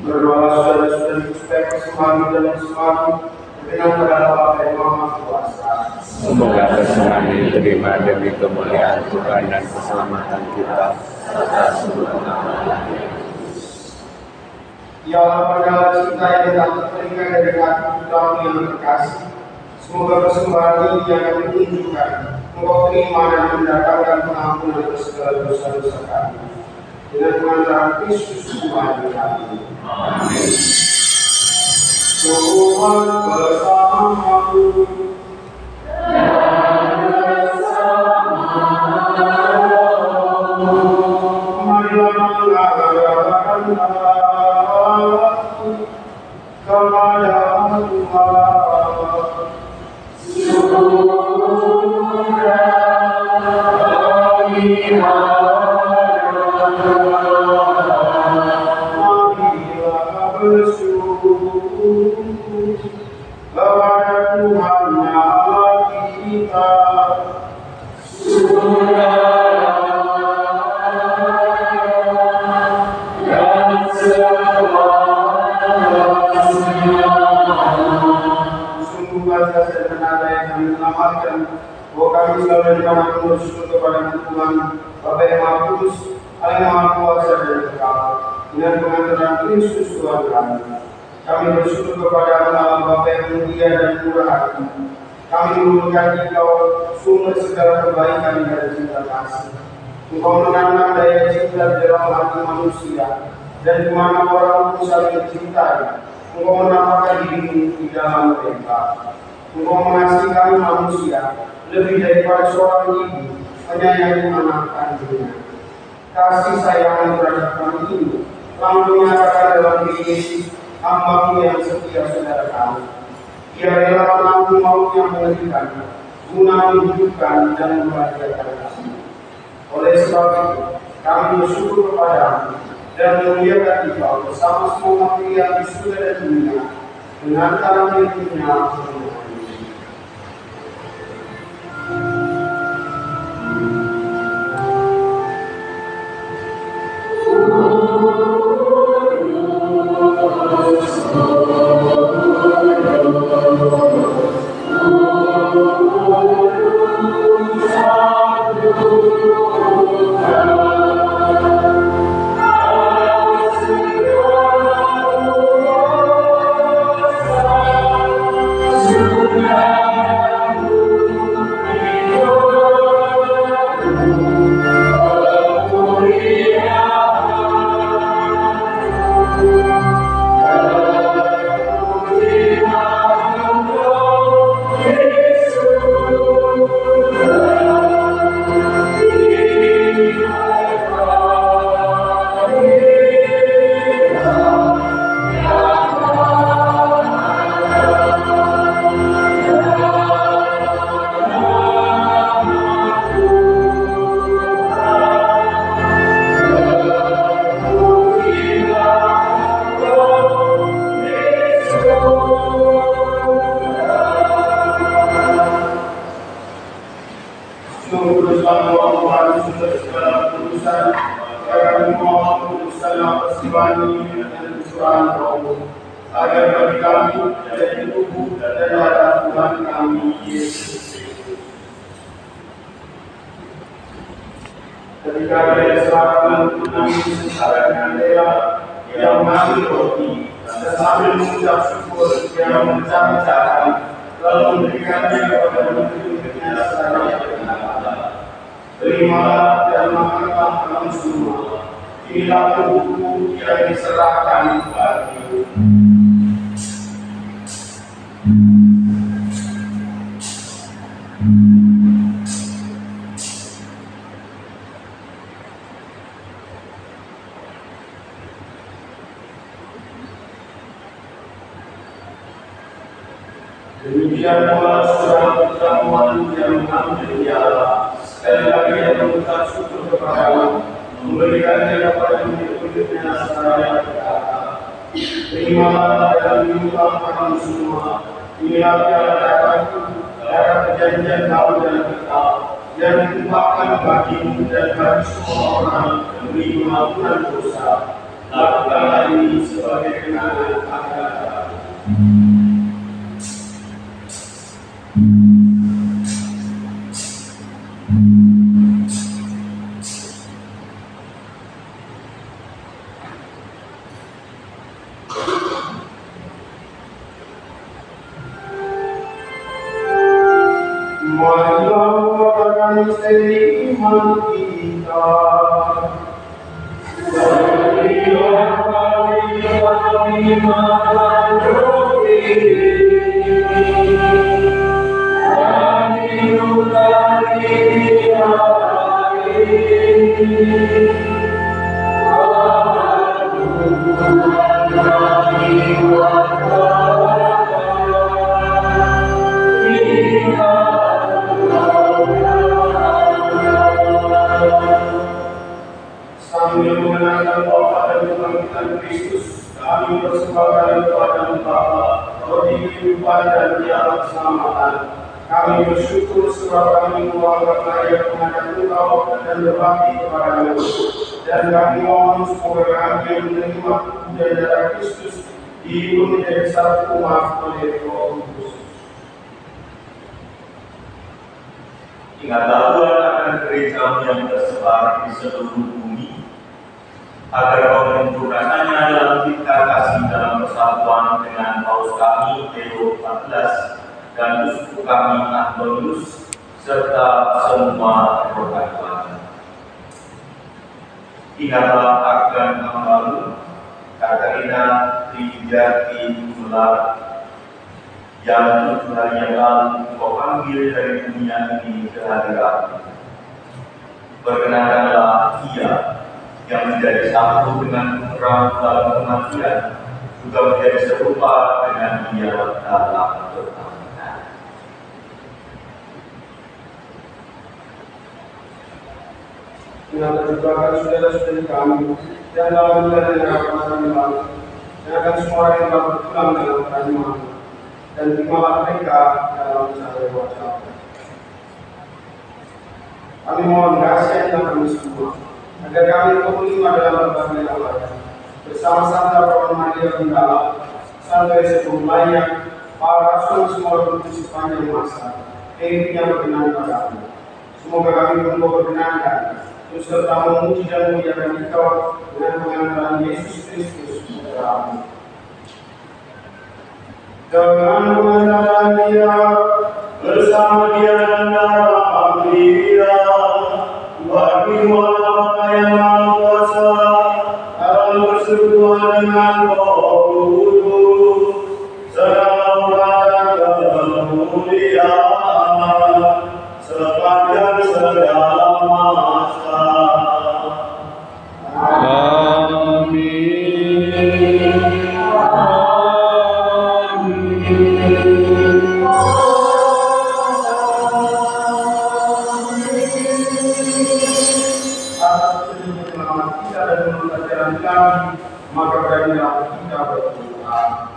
Berdoa saudara-saudari supaya persembahan dan persembahan dengan kepada Bapa yang Maha Kuasa. Semoga persembahan ini diterima demi kemuliaan Tuhan dan keselamatan kita. Ya Allah, pada cinta yang tak terperingan dari hati Tuhan yang terkasih, semoga persembahan ini yang menunjukkan Engkau terima dan mendatangkan pengampunan atas segala dosa-dosa kami. Dengan pengantaran Kristus Tuhan kami. Amin. Tuhan bersamamu. Marilah mengadakan kepada kami selalu dimanapun bersyukur kepada Tuhan Bapa yang Maha Kudus, Allah yang Maha Kuasa dan Kekal, dengan pengantaran Kristus Tuhan kami. Kami bersyukur kepada Allah Bapa yang mulia dan murah hati. Kami mengucapkan Engkau sumber segala kebaikan dan cinta kasih. Engkau menanam daya cinta di dalam hati manusia, dan di mana orang pun saling mencintai, Engkau menampakkan dirimu di dalam mereka. Engkau mengasihi kami manusia lebih daripada seorang ibu menyayangi anak kandungnya. Kasih sayang terhadap kami ini telah menyatakan dalam diri Yesus, hamba-Mu yang setia saudara kami. Ia rela menanggung maut yang mengerikan guna menghidupkan dan membahagiakan kami. Oleh sebab itu, kami bersyukur kepada-Mu dan memuliakan Engkau bersama semua makhluk yang di surga dan dunia dengan tangan miliknya. Agar bagi kami menjadi tubuh dan darah Tuhan kami Yesus. Ketika dia serahkan tunai secara dengan dia yang mengambil roti dan sambil mengucap syukur dia memecah-mecahkan lalu memberikannya kepada murid-muridnya secara yang benar. Terimalah dan makanlah kamu semua. Inilah tubuhku yang diserahkan bagimu. Demikian pula seorang pertemuan yang mengambil dialah sekali lagi yang mengucap syukur kepada Allah, memberikannya kepada murid-muridnya secara yang berkata, terimalah dan minumlah kamu semua. Inilah piala darahku, darah perjanjian baru dan kekal, yang ditumpahkan bagimu dan bagi semua orang demi pengampunan dosa. Lakukanlah ini sebagaimana ada. Misteri iman kita. Sambil mengenangkan bahwa dan kebangkitan Kristus, kami persembahkan kepada Bapa, roti kehidupan dan tiara keselamatan. Kami bersyukur sebab kami menguangkan layak menghadap Engkau dan berbakti kepada-Mu. Dan kami mohon semoga kami yang menerima tubuh dan darah Kristus dihibur menjadi satu umat oleh Roh Kudus. Ingatlah Tuhan akan gereja-Mu yang tersebar di seluruh bumi, agar Kau menyempurnakannya dalam kita kasih dalam persatuan dengan Paus kami Leo XIV dan uskup kami Antonius serta semua roh Tuhan. Ingatlah akan hamba-Mu Katarina Trijati Gumelar yang 7 hari yang lalu Kau panggil dari dunia ini ke hadirat. Perkenankanlah ia yang menjadi satu dengan Engkau dalam kematian, juga menjadi serupa dengan dia dalam pertaminan. Yang terjebak saudara-saudari kami dan dalam bulan yang akan kami lalu, yang akan semua yang telah berpulang dalam kerajaan dan terimalah mereka dalam cahaya wajah. Kami mohon kasih kami semua, agar kami menerima dalam berbagai alat bersama Santa Roman Maria Bunda, Santa Yosef lainnya, para rasul semua kudus sepanjang masa, yang berkenan padamu. Semoga kami pun berkenankan, terus serta memuji dan memuliakan Engkau dengan pengantaran Yesus Kristus Putra-Mu. Dengan pengantaran Dia, bersama Dia dan dalam Dia, bagi Allah yang Maha Kuasa, dalam persekutuan dengan Roh Kudus, segala kemuliaan sepanjang segala masa. Amin. Maka beranilah kita berdoa.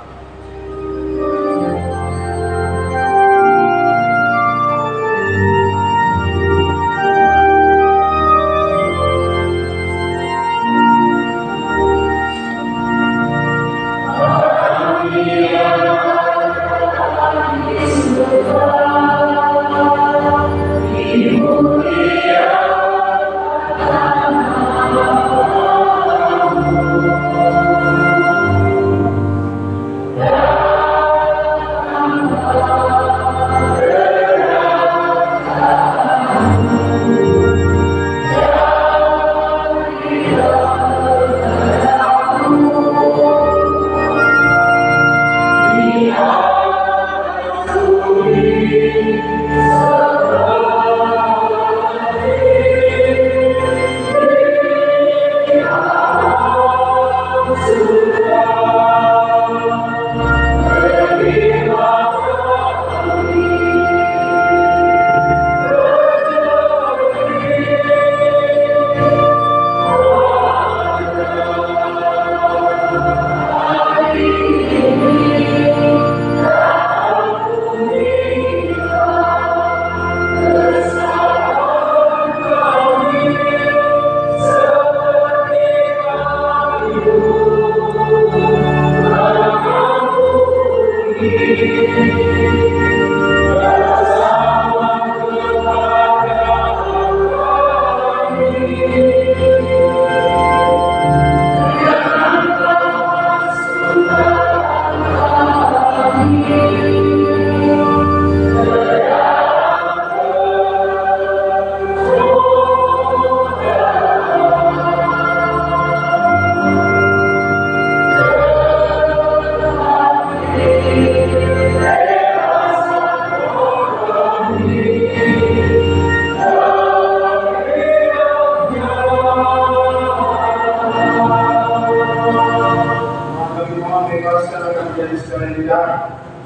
dari segala lidah,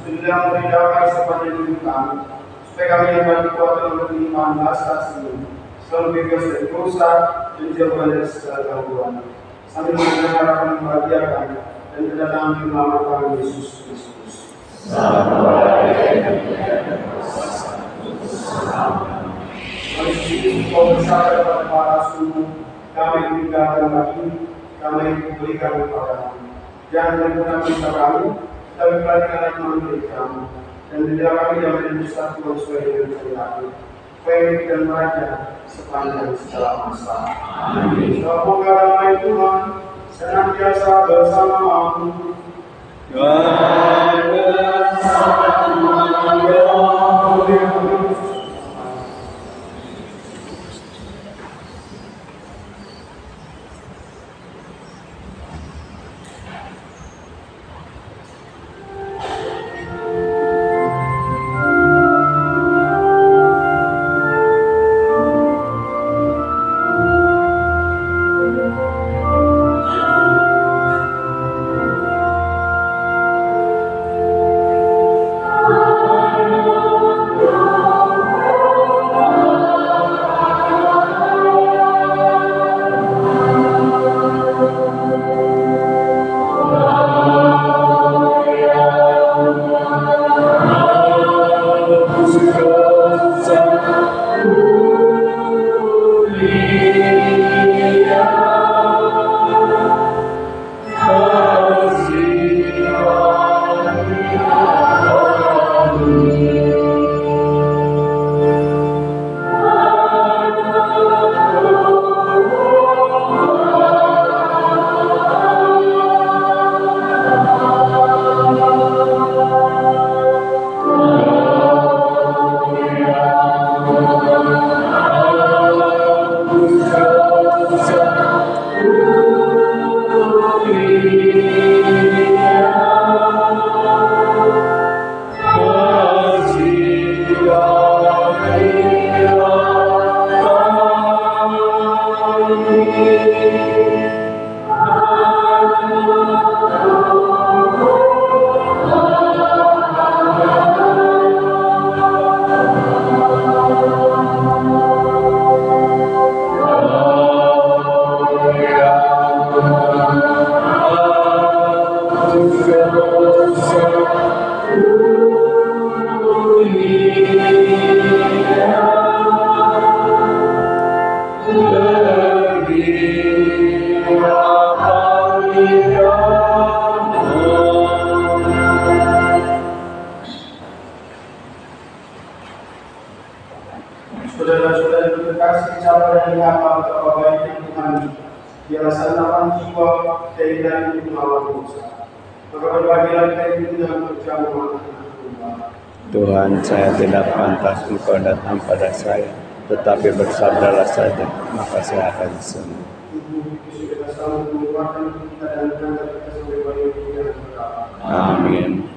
sudah memberi damai sepanjang hidup kami, supaya kami yang dikuatkan untuk beriman saksi, selalu bebas dari dosa dan jauh dari segala gangguan, sambil mendengar harapan membahagiakan dan kedatangan firman Tuhan Yesus Kristus. Mari kau bersabda kepada para suku, kami tinggalkan bagi kami berikan kepadamu. Jangan menggunakan dosa kami, tapi pelatihan iman dari kami. Dan tidak kami yang menjadi satu sesuai dengan perilaku. Pemimpin dan raja sepanjang segala masa. Amin. Semoga damai Tuhan senantiasa bersamamu. Dan bersamamu. Saudara-saudara terkasih, sabar dan nyata betapa baiknya Tuhan. Dia laksanakan jiwa keindahan untuk melawan dosa. Maka berbahagialah kita itu dalam perjamuan Tuhan. Tuhan, saya tidak pantas Engkau datang pada saya, tetapi bersabdalah saja, maka saya akan sembuh. Amin.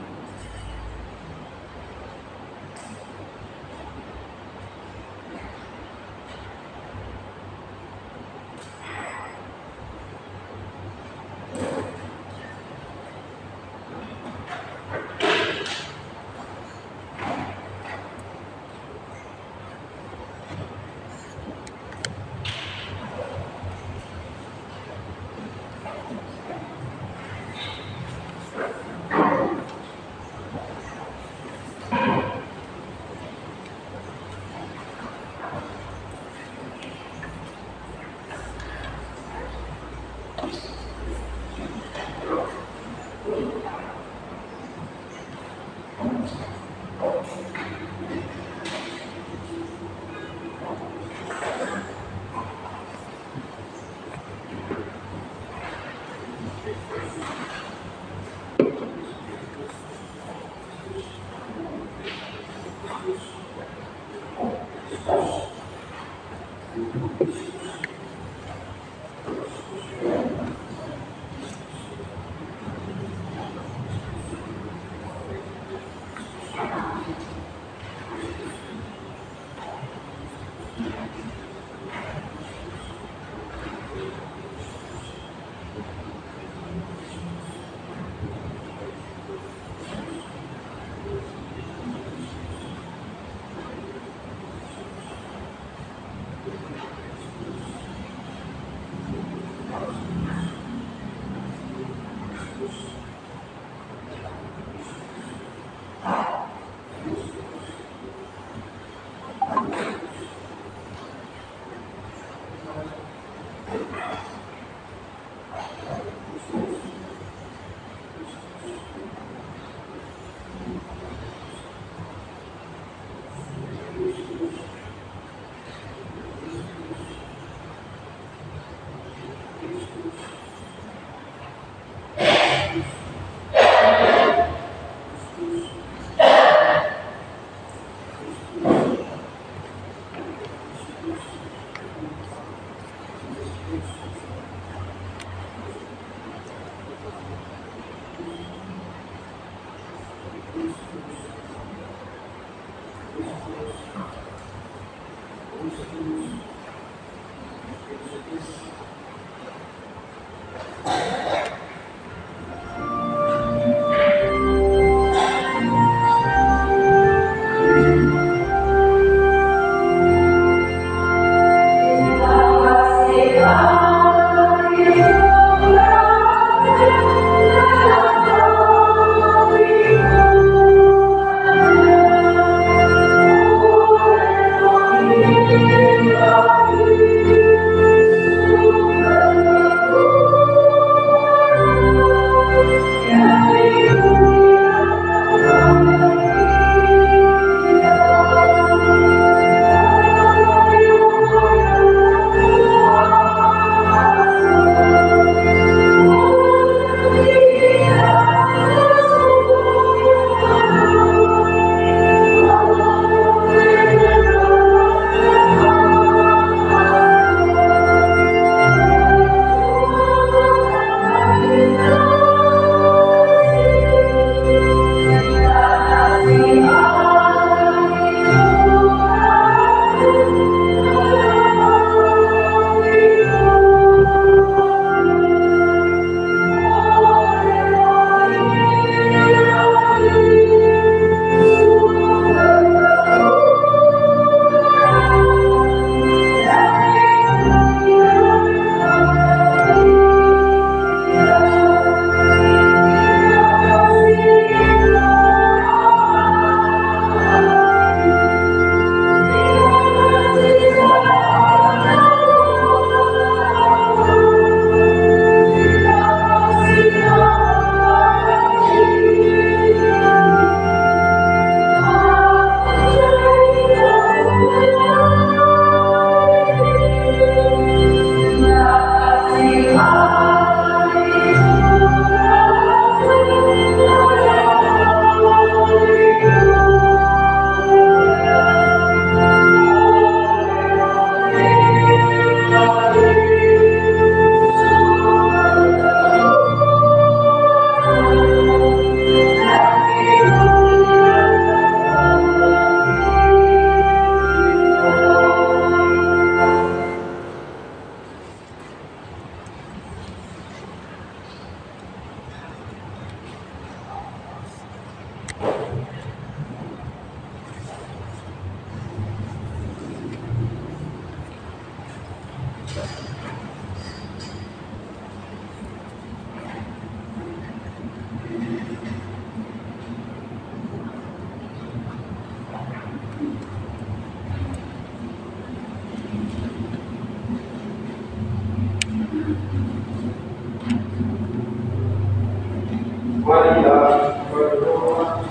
Marilah berdoa.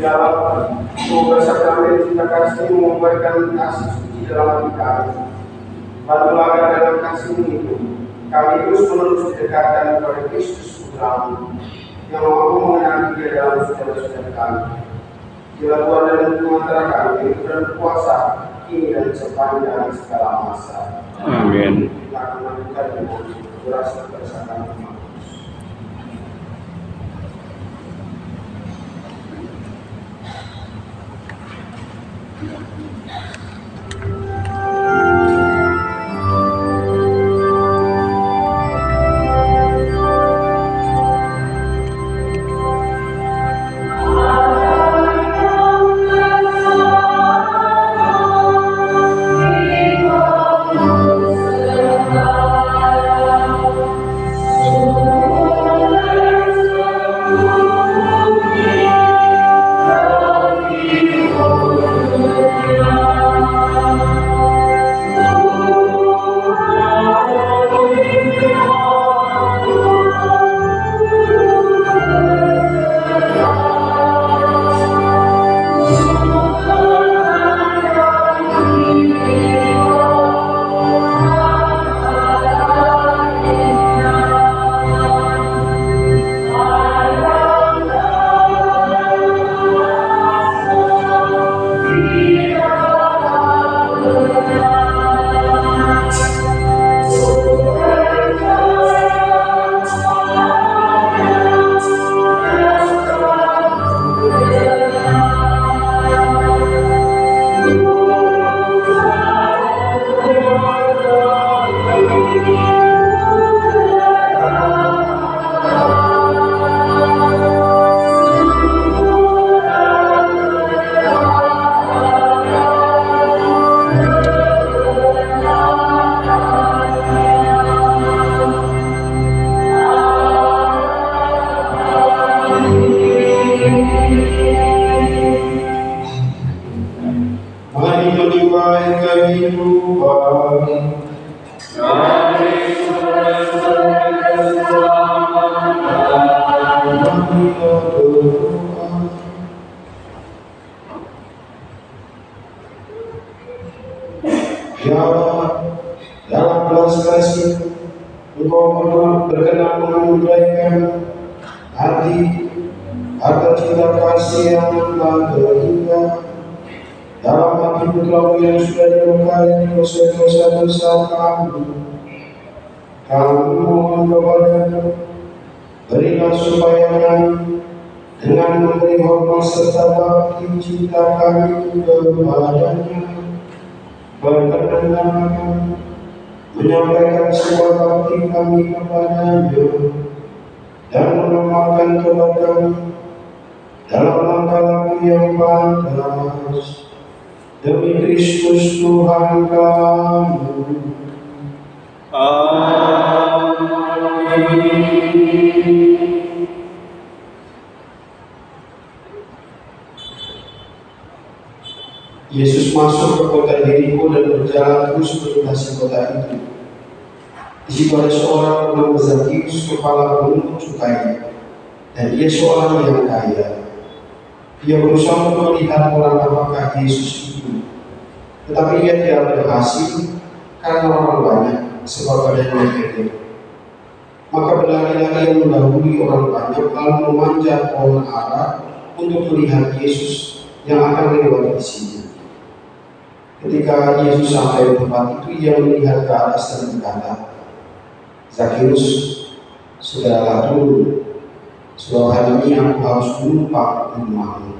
Ya Allah, semoga kami cinta kasih memberikan kasih suci dalam hati kami. Bantulah dalam kasih itu, kami terus menerus didekatkan kepada Kristus Putramu yang mampu mengenali dia dalam saudara-saudara kami. Bila Tuhan dan antara kami dan kuasa kini dan sepanjang segala masa. Amin. Kita akan melanjutkan dengan berasa bersama. berkenan menunaikan hati harta cinta kasih yang tak terhingga dalam hati putramu yang sudah dilukai dosa-dosa kami. Kami mohon kepada-Mu, berilah supaya kami dengan memberi hormat serta bakti cinta kami kepada-Nya berkenan menyampaikan sebuah bakti kami kepada-Nya dan mengamalkan tobat kami dalam langkah-langkah yang pantas demi Kristus Tuhan kami. Amin. Yesus masuk ke kota Yeriko dan berjalan terus melintasi kota itu. Di situ ada seorang bernama Zakheus, kepala pemungut cukai, dan dia seorang yang kaya. Dia berusaha untuk melihat orang apakah Yesus itu, tetapi dia tidak berhasil karena orang banyak sebab badannya gede. Maka berlari-lari yang mendahului orang banyak lalu memanjat pohon ara untuk melihat Yesus yang akan lewat di sini. Ketika Yesus sampai di tempat itu, ia melihat ke atas dan berkata, Zakheus, segeralah turun, sebab hari ini aku harus menumpang di rumahmu.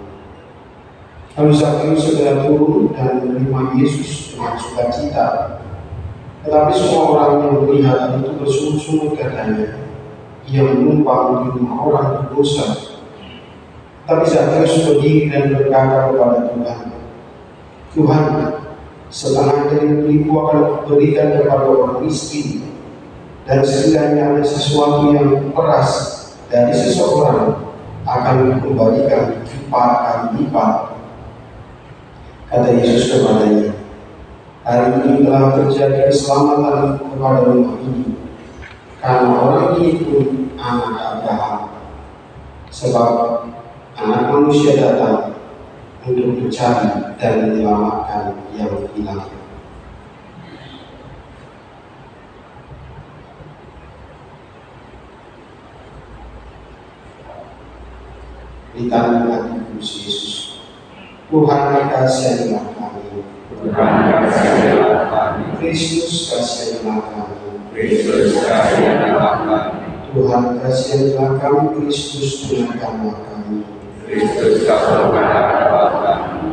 Lalu Zakheus segera turun dan menerima Yesus dengan sukacita. Tetapi semua orang yang melihat itu bersungut-sungut katanya, ia menumpang di rumah orang berdosa. Tapi Zakheus berdiri dan berkata kepada Tuhan, Tuhan, setengah dari beliku akan berikan kepada orang miskin, dan sekiranya ada sesuatu yang peras dari seseorang akan dikembalikan 4 kali lipat. Kata Yesus kepadanya, hari ini telah terjadi keselamatan kepada rumah ini, karena orang ini pun anak Abraham, sebab Anak Manusia datang untuk mencari dan menyelamatkan yang hilang. Ditanya hati kudus Yesus, Tuhan kasihanilah kami. Tuhan kasihanilah kami. Kristus kasihanilah kami. Kristus kasihanilah kami. Tuhan kasihanilah kami. Kristus tunjukkanlah kami. Kristus kasihanilah kami.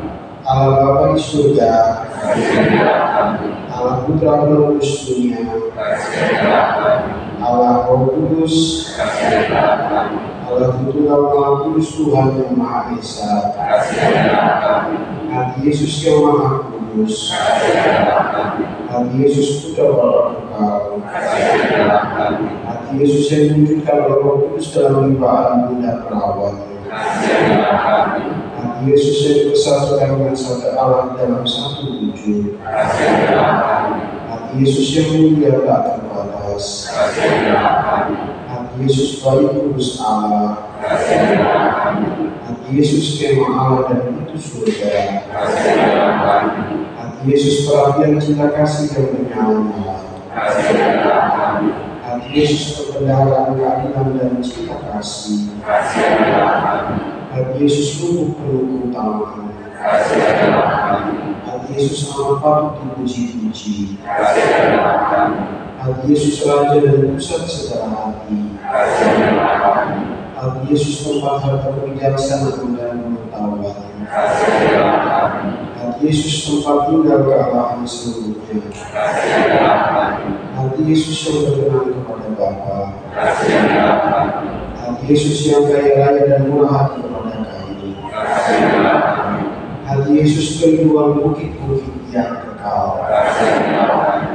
Allah Bapa di surga, kasihanilah kami. Allah Putra penebus dunia, kasihanilah kami. Allah Roh Kudus, kasihanilah kami. Allah Tritunggal Maha Kudus Tuhan yang Maha Esa, kasihanilah kami. Hati Yesus yang Maha Kudus, kasihanilah kami. Hati Yesus Putra Bapa Kekal, kasihanilah kami. Hati Yesus yang diwujudkan oleh Roh Kudus dalam limpahan bunda perawat, kasihanilah kami. Hati Yesus yang dipersatukan dengan satu Allah dalam satu wujud, kasihanilah kami. Hati Yesus yang mulia tak terbatas, kasihanilah kami. Hati Yesus bayi kudus Allah, kasihanilah kami. Hati Yesus kemah Allah dan pintu surga, kasihanilah kami. Hati Yesus perapian cinta kasih dan menyala, kasihanilah kami. Hati Yesus perbendaharaan keadilan dan cinta kasih, kasihanilah kami. Hati Yesus luput penuh keutamaan, kasihanilah kami. Hati Yesus amat patut dipuji-puji, kasihanilah kami. Hati Yesus raja dan pusat segala hati, kasihanilah kami. Hati Yesus tempat harta kebijaksanaan dan pengetahuan, kasihanilah kami. Hati Yesus tempat tinggal kealahan seluruhnya, kasihanilah kami. Hati Yesus yang berkenan kepada Bapa, kasihanilah kami. Hati Yesus yang kaya raya dan murah hati kepada kami, kasihanilah kami. Hati Yesus kerinduan bukit-bukit yang kekal, kasihanilah kami.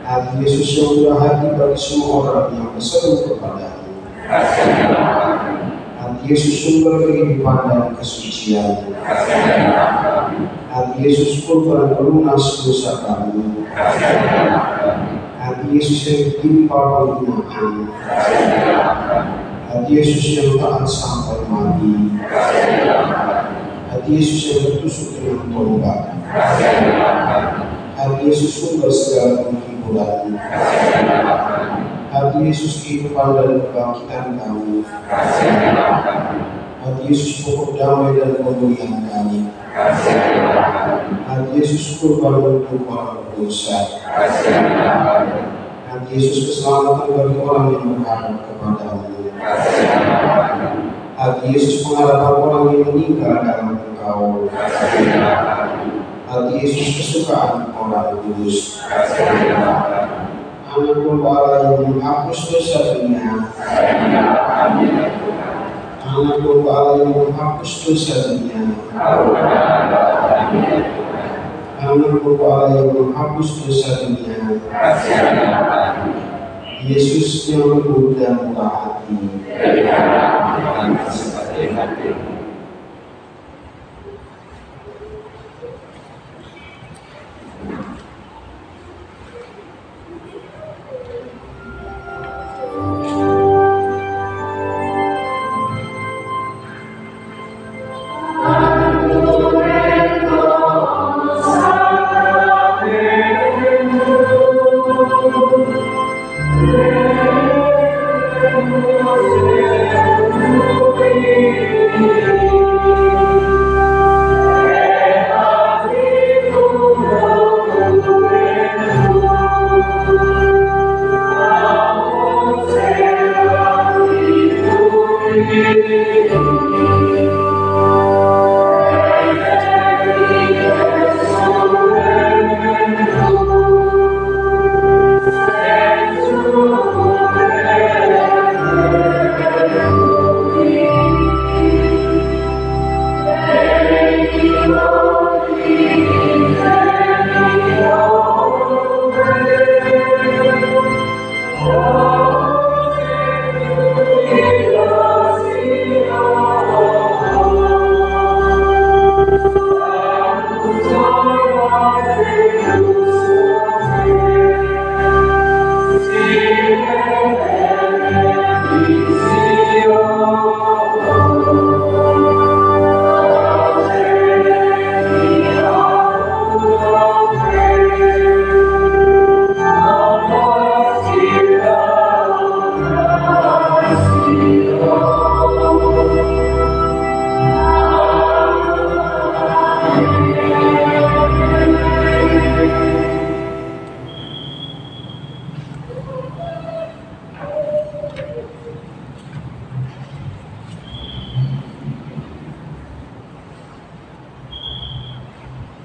Hati Yesus yang murah hati bagi semua orang yang berseru kepada-Mu, kasihanilah kami. Hati Yesus sumber kehidupan dan kesucian, kasihanilah kami. Hati Yesus korban pelunas dosa kami, kasihanilah kami. Hati Yesus yang ditimpa penghinaan, kasihanilah kami. Hati Yesus yang taat sampai mati, kasihanilah kami. Hati Yesus yang bertusuk dengan tombak, kasihanilah kami. Hati Yesus sumber segala penghiburan, kasihanilah kami. Hati Yesus kehidupan dan kebangkitan kami. Kasihilah kami. Hati Yesus pokok damai dan pemulihan kami. Kasihilah kami. Hati Yesus kurban untuk orang berdosa. Kasihilah kami. Hati Yesus keselamatan bagi orang yang berharap kepadamu. Kasihilah kami. Hati Yesus pengharapan orang yang meninggal dalam Engkau. Kasihilah kami. Hati Yesus kesukaan orang kudus. Kasihilah kami. Anak domba Allah yang menghapus dosa dunia. Sayangilah kami ya Tuhan. Anak domba Allah yang menghapus dosa dunia. Karunialah kami ya Tuhan. Anak domba Allah yang menghapus dosa dunia. Kasihilah kami. Yesus yang lembut dan murah hati. Jadikanlah Tuhan seperti hatimu.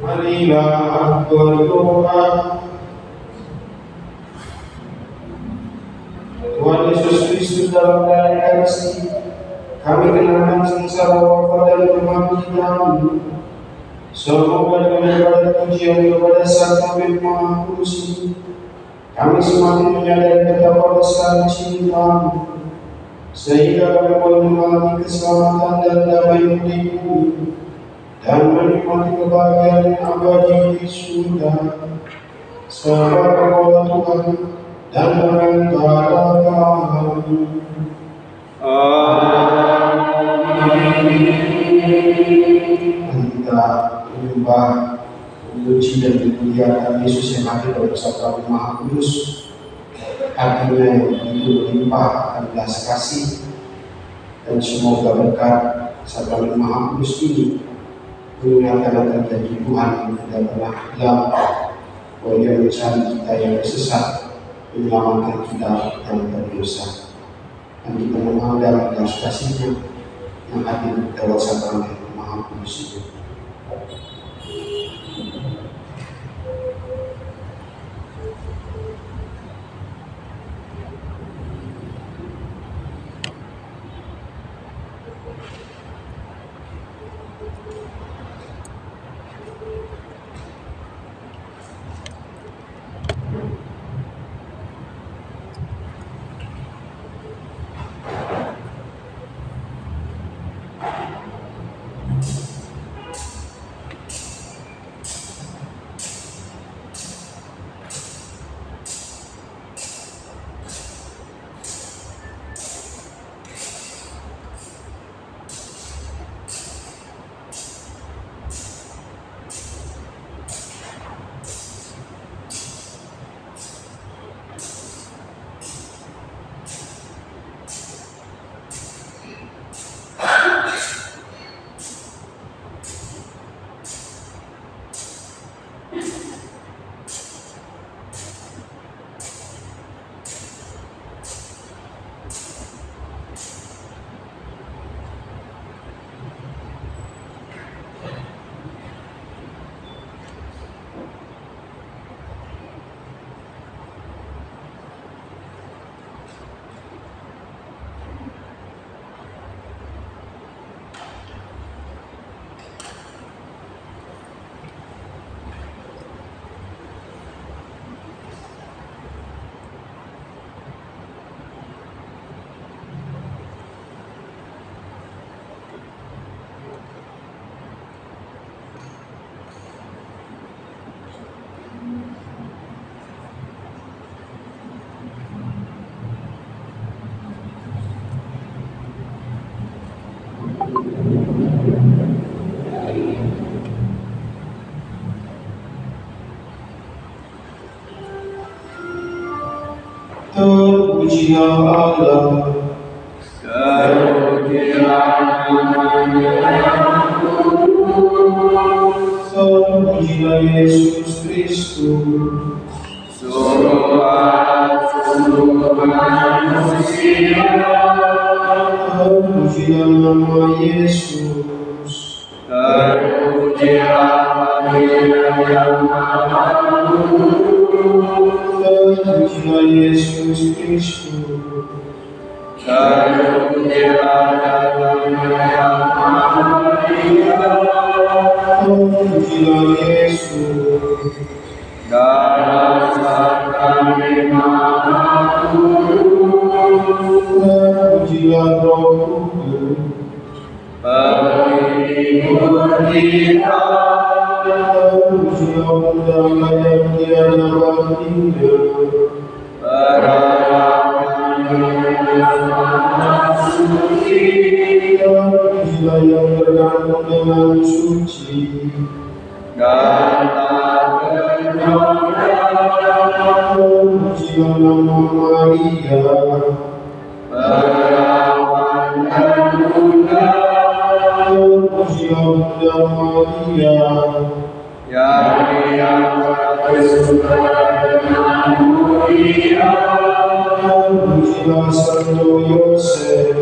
Marilah berdoa. Tuhan Yesus Kristus dalam daya kasih, kami kenalkan sengsara wafat dan kematian. Semoga dengan ibadat pujian kepada Sang Kami Maha Kudus, kami semakin menyadari betapa besar cinta-Mu, sehingga kami boleh mengalami keselamatan dan damai di bumi dan menikmati kebahagiaan yang abadi di surga. Sebab Engkau Tuhan dan perantara kami. Kita menyembah, memuji dan memuliakan Yesus yang hadir dalam sabda Maha Kudus. Hatinya yang begitu berlimpah akan belas kasih, dan semoga berkat sabda Maha Kudus ini mengingatkan akan janji Tuhan yang tidak pernah hilang, bahwa Dia mencari kita yang sesat, menyelamatkan kita yang berdosa. Dan kita memandang belas kasih-Nya yang hadir lewat sabda Maha Kudus ini. Terpujilah Allah, terpujilah Yesus Kristus. Terpujilah nama Yesus. Terpujilah Yesus Kristus. Terpujilah Yesus. Terpujilah Roh Kudus. Terpujilah undangan yang tiada bandingnya. Terpujilah yang tergantung dengan suci. Terpujilah nama Maria. Terpujilah Bunda Maria. Terpujilah Santo Yosef.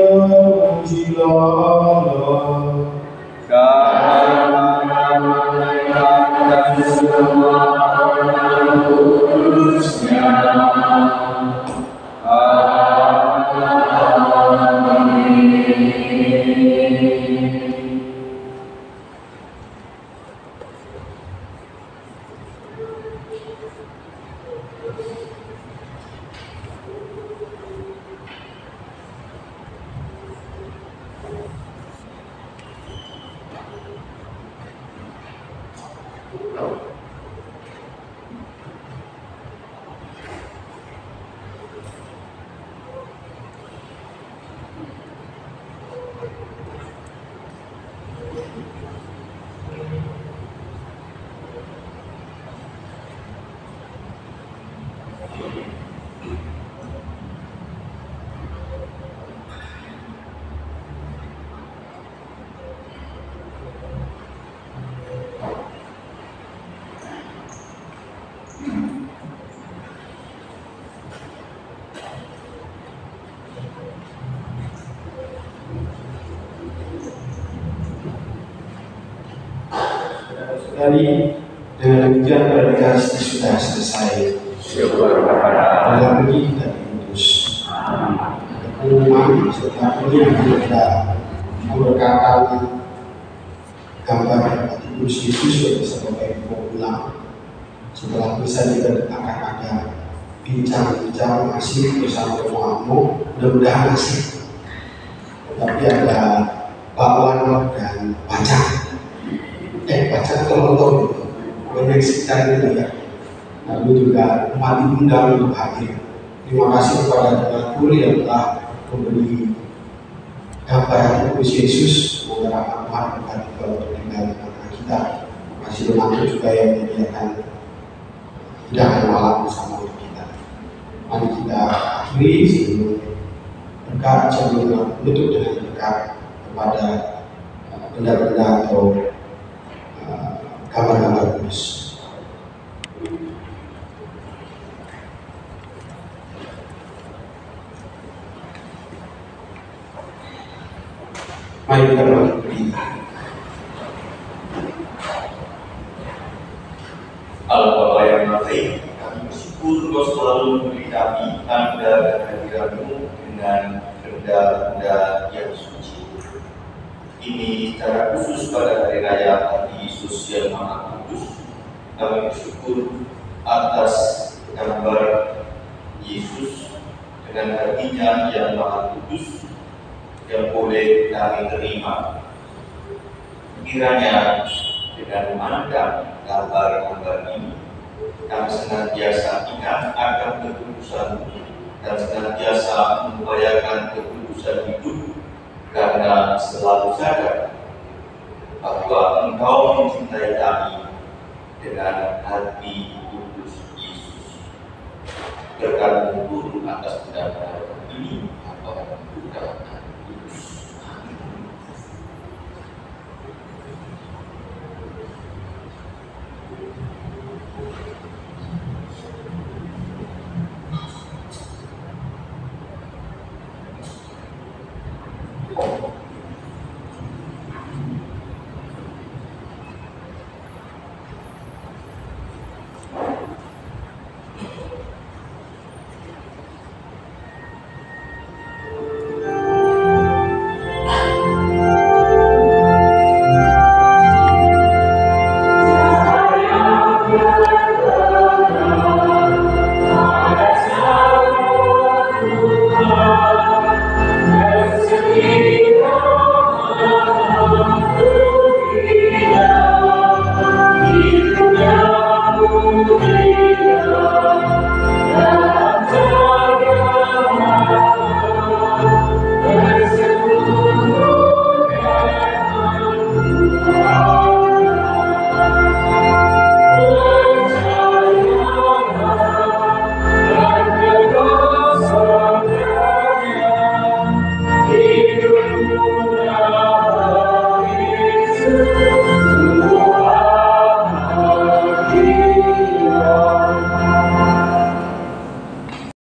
Terpujilah Allah. Saudari, dengan demikian predikasi sudah selesai. Dalam begini kita diutus pengumuman serta pengingat kita memberkatakan gambar Tuhan Yesus sebagai pulang. Setelah bisa kita akan ada bincang-bincang asik bersama temanmu, mudah-mudahan asik. Tetapi ada bakwan dan bacaan. Bacaan penonton menyaksikan itu ya. Lalu juga umat diundang untuk hadir. Terima kasih kepada donatur yang telah memberi gambar Tuhan Yesus semoga rahmat berkati untuk tinggal di kita. Terima kasih donatur juga yang menyediakan hidangan malam bersama kita. Mari kita akhiri sebelum berkat sebelum menutup dengan berkat kepada benda-benda atau gambar-gambar kudus. Mari kita berdiri. Allah Bapa yang baik, kami bersyukur Kau selalu memberi kami tanda dan hadirat-Mu dengan benda-benda yang suci. Ini secara khusus pada hari raya Hari Yesus yang Maha Kudus. Kami bersyukur atas gambar Yesus dengan hatinya yang Maha Kudus yang boleh kami terima. Kiranya dengan memandang gambar-gambar ini, Kami senantiasa ingat akan kekudusan dan senantiasa mengupayakan kekudusan hidup, karena selalu sadar bahwa Engkau mencintai kami dengan hati kudus Yesus. Berkat turun atas benar-benar ini apa bukan kudus. Hallelujah.